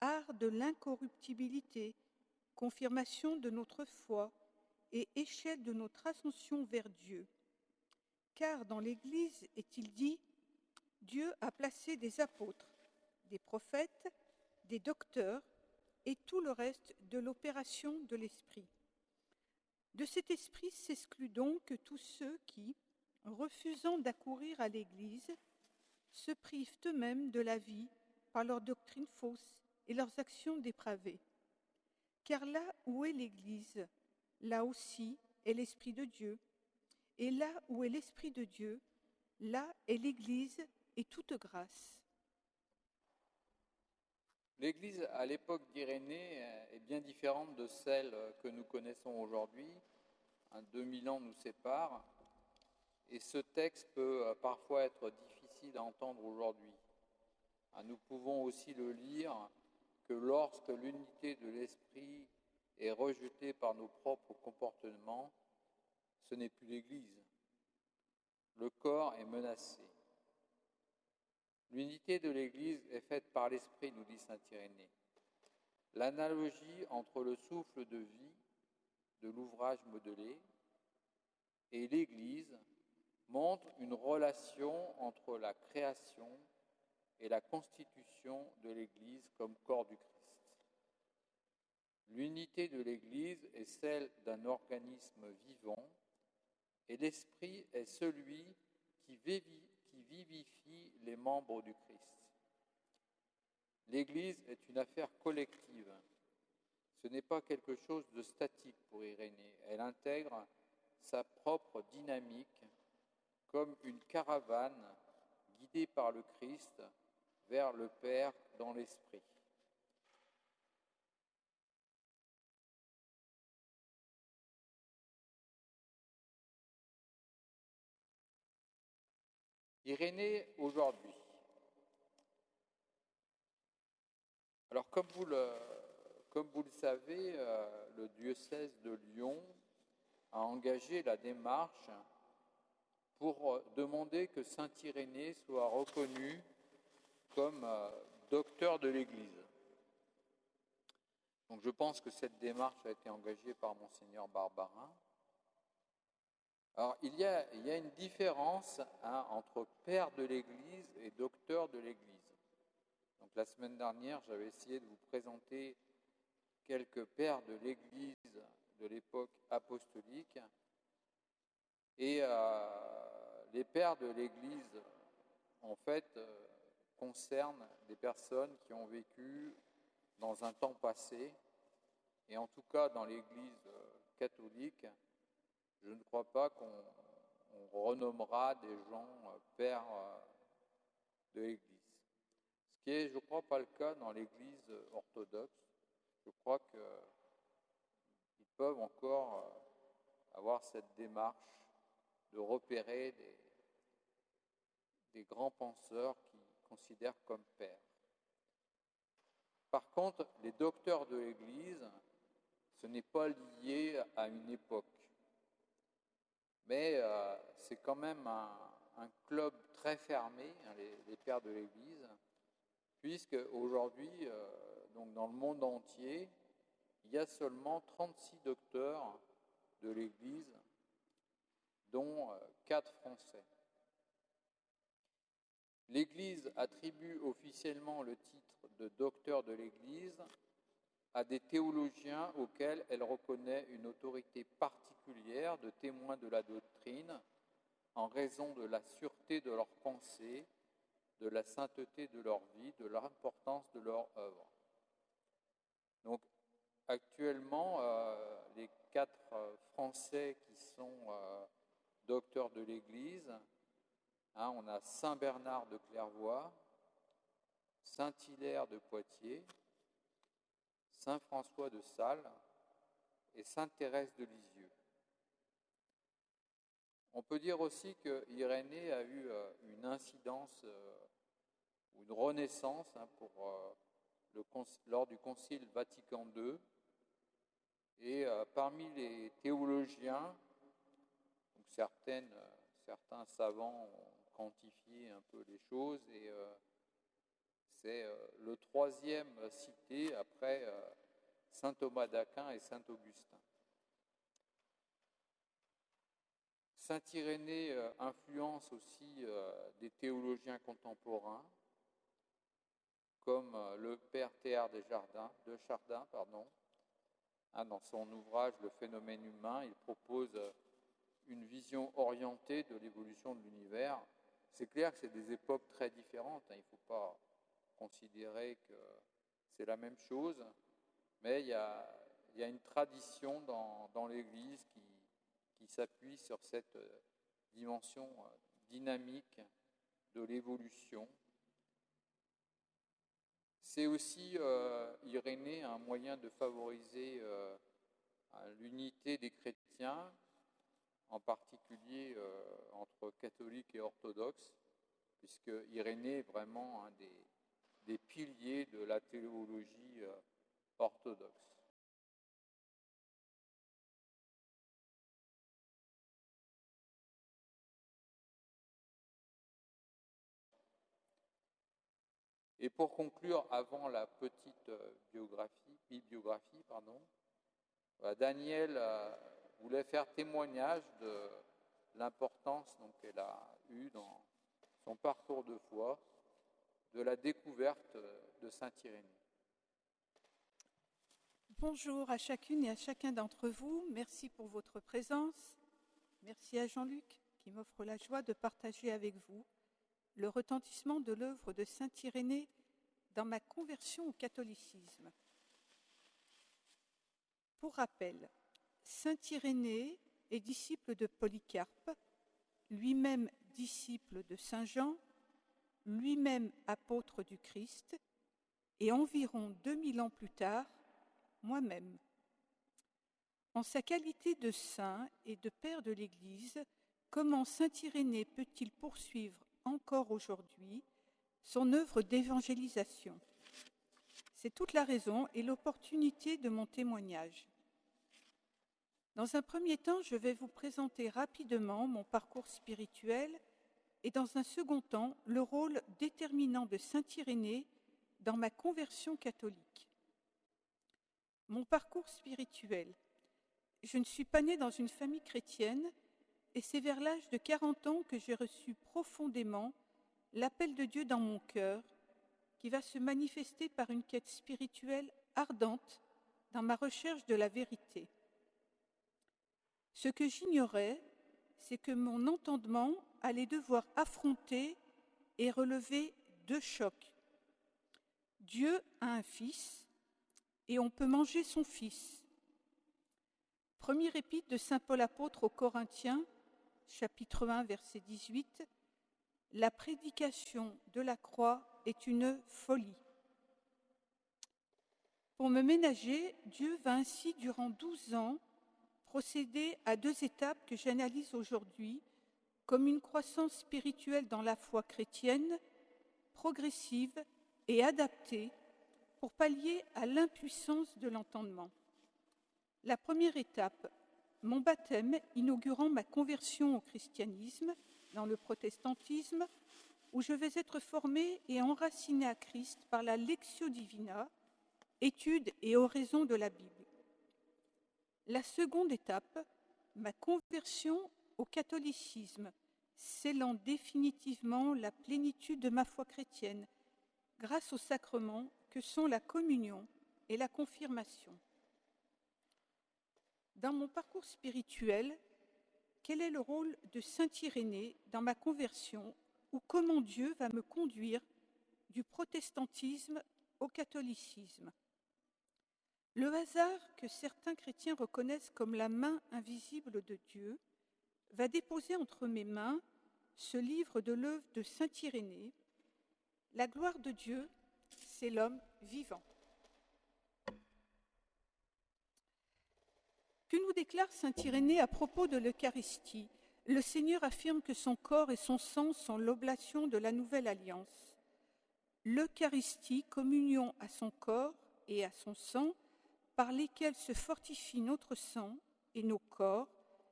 art de l'incorruptibilité, confirmation de notre foi et échelle de notre ascension vers Dieu. Car dans l'Église est-il dit, Dieu a placé des apôtres, des prophètes, des docteurs, et tout le reste de l'opération de l'esprit. De cet esprit s'excluent donc tous ceux qui, refusant d'accourir à l'Église, se privent eux-mêmes de la vie par leurs doctrines fausses et leurs actions dépravées. Car là où est l'Église, là aussi est l'Esprit de Dieu. Et là où est l'Esprit de Dieu, là est l'Église et toute grâce.
L'Église à l'époque d'Irénée est bien différente de celle que nous connaissons aujourd'hui. 2000 ans nous séparent, et ce texte peut parfois être difficile à entendre aujourd'hui. Nous pouvons aussi le lire que lorsque l'unité de l'esprit est rejetée par nos propres comportements, ce n'est plus l'Église. Le corps est menacé. L'unité de l'Église est faite par l'Esprit, nous dit saint Irénée. L'analogie entre le souffle de vie de l'ouvrage modelé et l'Église montre une relation entre la création et la constitution de l'Église comme corps du Christ. L'unité de l'Église est celle d'un organisme vivant, et l'Esprit est celui qui vivifie les membres du Christ. L'Église est une affaire collective. Ce n'est pas quelque chose de statique pour Irénée. Elle intègre sa propre dynamique comme une caravane guidée par le Christ vers le Père dans l'Esprit. Irénée aujourd'hui. Alors comme vous le savez, le diocèse de Lyon a engagé la démarche pour demander que saint Irénée soit reconnu comme docteur de l'Église. Donc je pense que cette démarche a été engagée par Monseigneur Barbarin. Alors il y a une différence entre père de l'Église et docteur de l'Église. Donc la semaine dernière, j'avais essayé de vous présenter quelques pères de l'Église de l'époque apostolique. Et les pères de l'Église, en fait, concernent des personnes qui ont vécu dans un temps passé. Et en tout cas, dans l'Église catholique, je ne crois pas qu'on renommera des gens pères de l'Église. Ce qui est, je ne crois, pas le cas dans l'Église orthodoxe. Je crois qu'ils peuvent encore avoir cette démarche de repérer des grands penseurs qu'ils considèrent comme pères. Par contre, les docteurs de l'Église, ce n'est pas lié à une époque. Mais c'est quand même un club très fermé, les pères de l'Église, puisque aujourd'hui, donc dans le monde entier, il y a seulement 36 docteurs de l'Église, dont 4 Français. L'Église attribue officiellement le titre de docteur de l'Église à des théologiens auxquels elle reconnaît une autorité particulière de témoins de la doctrine en raison de la sûreté de leurs pensées, de la sainteté de leur vie, de l'importance de leur œuvre. Donc actuellement, les 4 Français qui sont docteurs de l'Église, on a Saint Bernard de Clairvaux, Saint Hilaire de Poitiers, Saint François de Sales et Sainte Thérèse de Lisieux. On peut dire aussi que Irénée a eu une incidence ou une renaissance lors du Concile Vatican II. Et parmi les théologiens, donc certains savants ont quantifié un peu les choses, et c'est le 3e cité après saint Thomas d'Aquin et saint Augustin. Saint Irénée influence aussi des théologiens contemporains. comme le père Théard de Chardin, dans son ouvrage « Le phénomène humain », il propose une vision orientée de l'évolution de l'univers. C'est clair que c'est des époques très différentes, il ne faut pas considérer que c'est la même chose, mais il y a une tradition dans l'Église qui s'appuie sur cette dimension dynamique de l'évolution. C'est aussi, Irénée, un moyen de favoriser l'unité des chrétiens, en particulier entre catholiques et orthodoxes, puisque Irénée est vraiment un des piliers de la théologie orthodoxe. Et pour conclure, avant la petite bibliographie, Danièle voulait faire témoignage de l'importance qu'elle a eue dans son parcours de foi, de la découverte de Saint-Irénée.
Bonjour à chacune et à chacun d'entre vous. Merci pour votre présence. Merci à Jean-Luc qui m'offre la joie de partager avec vous le retentissement de l'œuvre de Saint-Irénée dans ma conversion au catholicisme. Pour rappel, Saint-Irénée est disciple de Polycarpe, lui-même disciple de Saint Jean, lui-même apôtre du Christ, et environ 2000 ans plus tard, moi-même. En sa qualité de saint et de père de l'Église, comment Saint-Irénée peut-il poursuivre encore aujourd'hui son œuvre d'évangélisation? C'est toute la raison et l'opportunité de mon témoignage. Dans un premier temps, je vais vous présenter rapidement mon parcours spirituel et dans un second temps, le rôle déterminant de Saint-Irénée dans ma conversion catholique. Mon parcours spirituel. Je ne suis pas née dans une famille chrétienne et c'est vers l'âge de 40 ans que j'ai reçu profondément l'appel de Dieu dans mon cœur qui va se manifester par une quête spirituelle ardente dans ma recherche de la vérité. Ce que j'ignorais, c'est que mon entendement allait devoir affronter et relever 2 chocs. Dieu a un fils et on peut manger son fils. Première épître de saint Paul apôtre aux Corinthiens, chapitre 1, verset 18, « La prédication de la croix est une folie. » Pour me ménager, Dieu va ainsi durant 12 ans procéder à 2 étapes que j'analyse aujourd'hui comme une croissance spirituelle dans la foi chrétienne, progressive et adaptée pour pallier à l'impuissance de l'entendement. La première étape, mon baptême inaugurant ma conversion au christianisme, dans le protestantisme, où je vais être formée et enracinée à Christ par la Lectio Divina, étude et oraison de la Bible. La seconde étape, ma conversion au catholicisme, scellant définitivement la plénitude de ma foi chrétienne, grâce aux sacrements que sont la communion et la confirmation. Dans mon parcours spirituel, quel est le rôle de Saint-Irénée dans ma conversion ou comment Dieu va me conduire du protestantisme au catholicisme? Le hasard que certains chrétiens reconnaissent comme la main invisible de Dieu va déposer entre mes mains ce livre de l'œuvre de Saint-Irénée. La gloire de Dieu, c'est l'homme vivant. Que nous déclare Saint-Irénée à propos de l'Eucharistie? Le Seigneur affirme que son corps et son sang sont l'oblation de la nouvelle alliance. L'Eucharistie, communion à son corps et à son sang, par lesquels se fortifie notre sang et nos corps,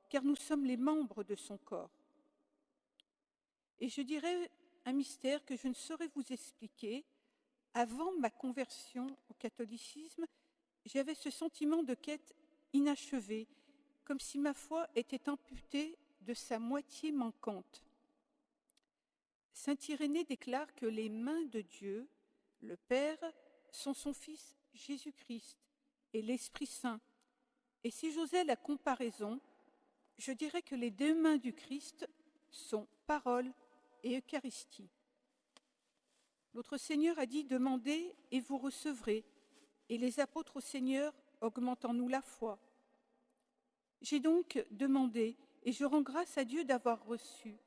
car nous sommes les membres de son corps. Et je dirais un mystère que je ne saurais vous expliquer. Avant ma conversion au catholicisme, j'avais ce sentiment de quête inachevée, comme si ma foi était amputée de sa moitié manquante. Saint Irénée déclare que les mains de Dieu Le Père sont son Fils Jésus-Christ et l'Esprit Saint. Et si j'osais la comparaison, je dirais que les deux mains du Christ sont parole et Eucharistie. Notre Seigneur a dit « Demandez et vous recevrez », et les apôtres au Seigneur augmentent en nous la foi. J'ai donc demandé et je rends grâce à Dieu d'avoir reçu.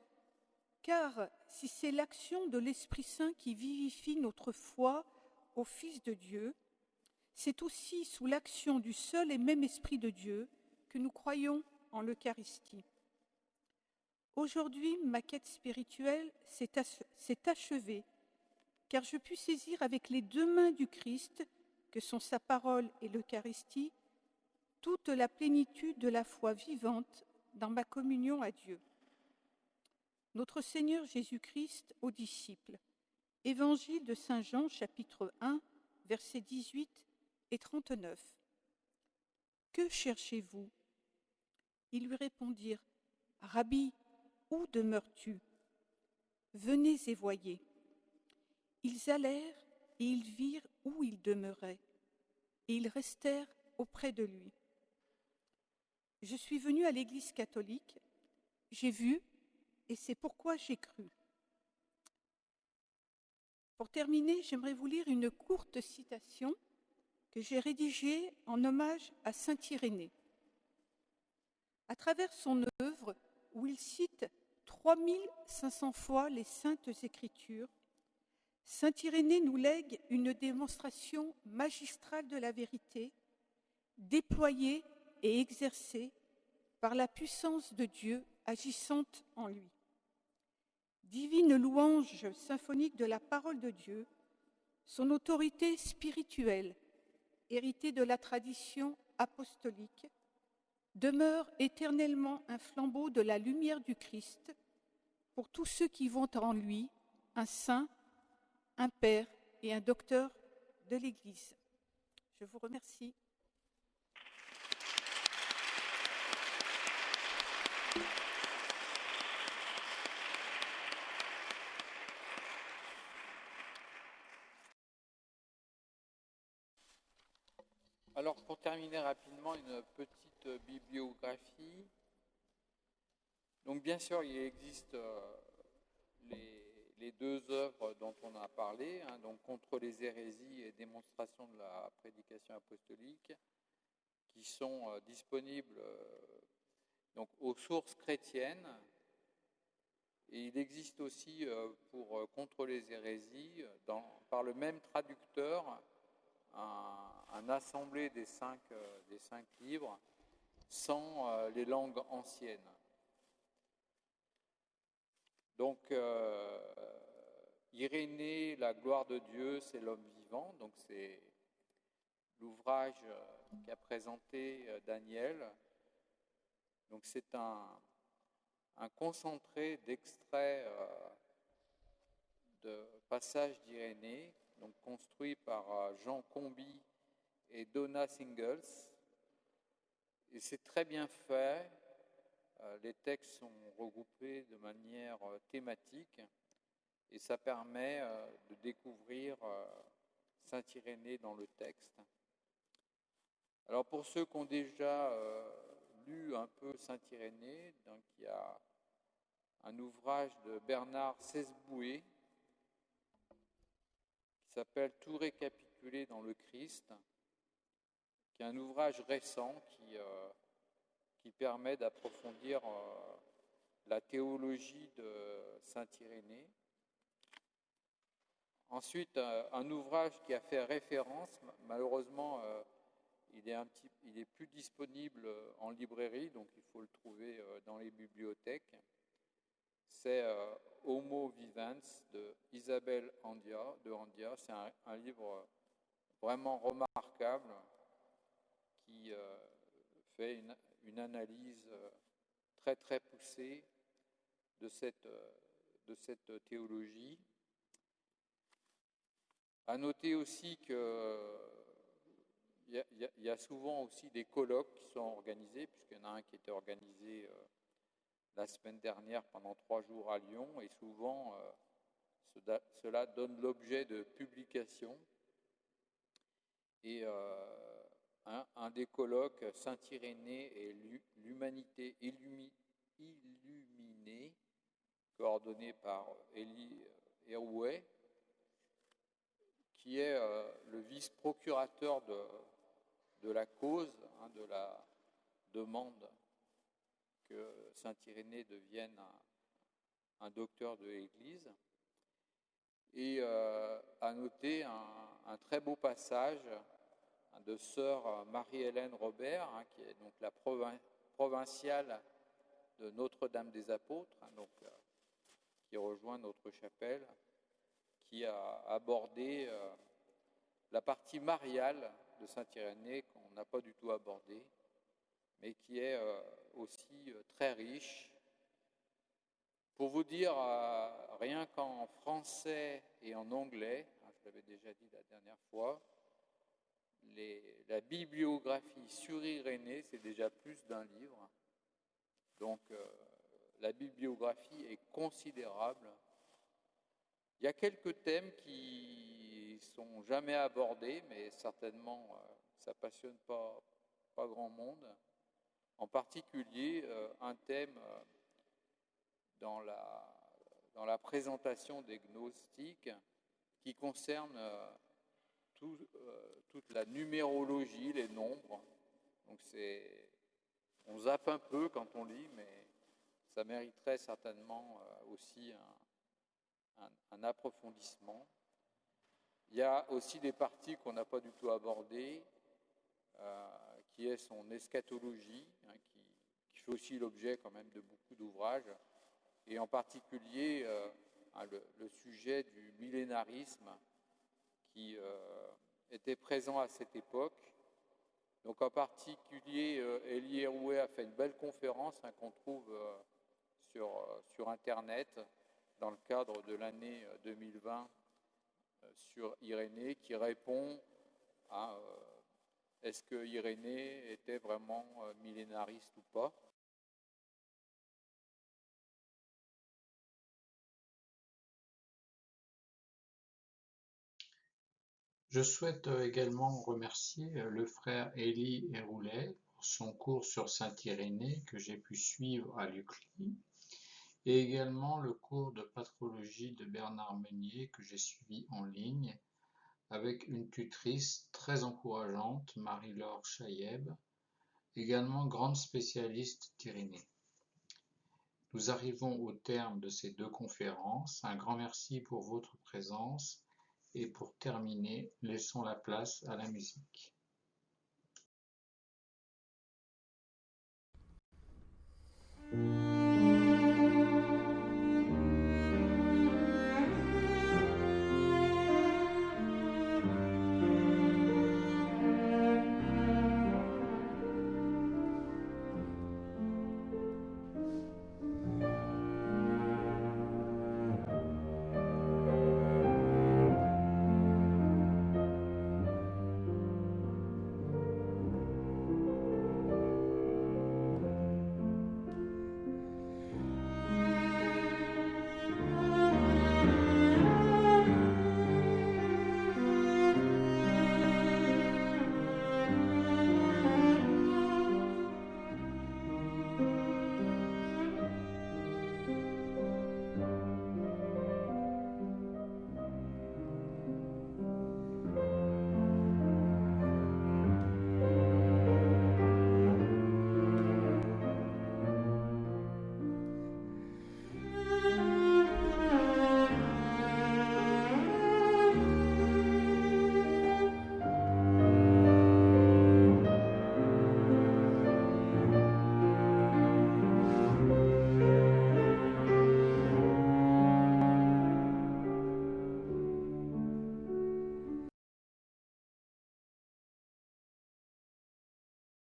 Car si c'est l'action de l'Esprit Saint qui vivifie notre foi au Fils de Dieu, c'est aussi sous l'action du seul et même Esprit de Dieu que nous croyons en l'Eucharistie. Aujourd'hui, ma quête spirituelle s'est achevée, car je puis saisir avec les deux mains du Christ, que sont sa parole et l'Eucharistie, toute la plénitude de la foi vivante dans ma communion à Dieu. Notre Seigneur Jésus-Christ aux disciples. Évangile de Saint Jean, chapitre 1, versets 18 et 39. Que cherchez-vous ? Ils lui répondirent, Rabbi, où demeures-tu ? Venez et voyez. Ils allèrent et ils virent où il demeurait, et ils restèrent auprès de lui. Je suis venu à l'Église catholique, j'ai vu, et c'est pourquoi j'ai cru. Pour terminer, j'aimerais vous lire une courte citation que j'ai rédigée en hommage à saint Irénée. À travers son œuvre, où il cite 3500 fois les Saintes Écritures, saint Irénée nous lègue une démonstration magistrale de la vérité, déployée et exercée par la puissance de Dieu agissante en lui. Divine louange symphonique de la parole de Dieu, son autorité spirituelle, héritée de la tradition apostolique, demeure éternellement un flambeau de la lumière du Christ pour tous ceux qui vont en lui, un saint, un père et un docteur de l'Église. Je vous remercie.
Alors, pour terminer rapidement, une petite bibliographie. Donc, bien sûr, il existe les deux œuvres dont on a parlé, donc Contre les hérésies et Démonstration de la prédication apostolique, qui sont disponibles donc, aux sources chrétiennes. Et il existe aussi pour Contre les hérésies, par le même traducteur, un assemblé des cinq livres sans les langues anciennes. Donc, Irénée, la gloire de Dieu, c'est l'homme vivant. Donc, c'est l'ouvrage qu'a présenté Daniel. Donc, c'est un concentré d'extraits de passages d'Irénée, donc construit par Jean Comby et Donna Singles. Et c'est très bien fait. Les textes sont regroupés de manière thématique et ça permet de découvrir saint Irénée dans le texte. Alors pour ceux qui ont déjà lu un peu saint Irénée, donc il y a un ouvrage de Bernard Sesboué qui s'appelle « Tout récapitulé dans le Christ », qui est un ouvrage récent qui permet d'approfondir la théologie de saint Irénée. Ensuite, un ouvrage qui a fait référence, malheureusement, il est plus disponible en librairie, donc il faut le trouver dans les bibliothèques. C'est Homo Vivens de Isabelle Andia. C'est un livre vraiment remarquable qui fait une analyse très très poussée de cette théologie. À noter aussi qu'il y a souvent aussi des colloques qui sont organisés, puisqu'il y en a un qui était organisé la semaine dernière pendant 3 jours à Lyon, et souvent Cela donne l'objet de publications. Et un des colloques, Saint-Irénée et l'humanité illuminée, coordonné par Élie Erouet, qui est le vice-procurateur de la cause, de la demande que Saint-Irénée devienne un docteur de l'Église, et a noté un très beau passage de sœur Marie-Hélène Robert, qui est donc la provinciale de Notre-Dame-des-Apôtres, qui rejoint notre chapelle, qui a abordé la partie mariale de Saint-Irénée qu'on n'a pas du tout abordée, mais qui est aussi très riche. Pour vous dire, rien qu'en français et en anglais, je l'avais déjà dit la dernière fois, la bibliographie sur Irénée, c'est déjà plus d'un livre. Donc, la bibliographie est considérable. Il y a quelques thèmes qui sont jamais abordés, mais certainement ça passionne pas grand monde. En particulier, un thème dans la présentation des gnostiques qui concerne toute la numérologie, les nombres. Donc on zappe un peu quand on lit, mais ça mériterait certainement aussi un approfondissement. Il y a aussi des parties qu'on n'a pas du tout abordées, qui est son eschatologie, qui fait aussi l'objet quand même de beaucoup d'ouvrages, et en particulier le sujet du millénarisme qui était présent à cette époque. Donc en particulier, Élie Erouet a fait une belle conférence qu'on trouve sur Internet dans le cadre de l'année 2020 sur Irénée, qui répond à est-ce que Irénée était vraiment millénariste ou pas.
Je souhaite également remercier le frère Élie Eroulet pour son cours sur Saint-Irénée que j'ai pu suivre à l'UCLI, et également le cours de patrologie de Bernard Meunier que j'ai suivi en ligne avec une tutrice très encourageante, Marie-Laure Chaïeb, également grande spécialiste d'Irénée. Nous arrivons au terme de ces deux conférences. Un grand merci pour votre présence. Et pour terminer, laissons la place à la musique.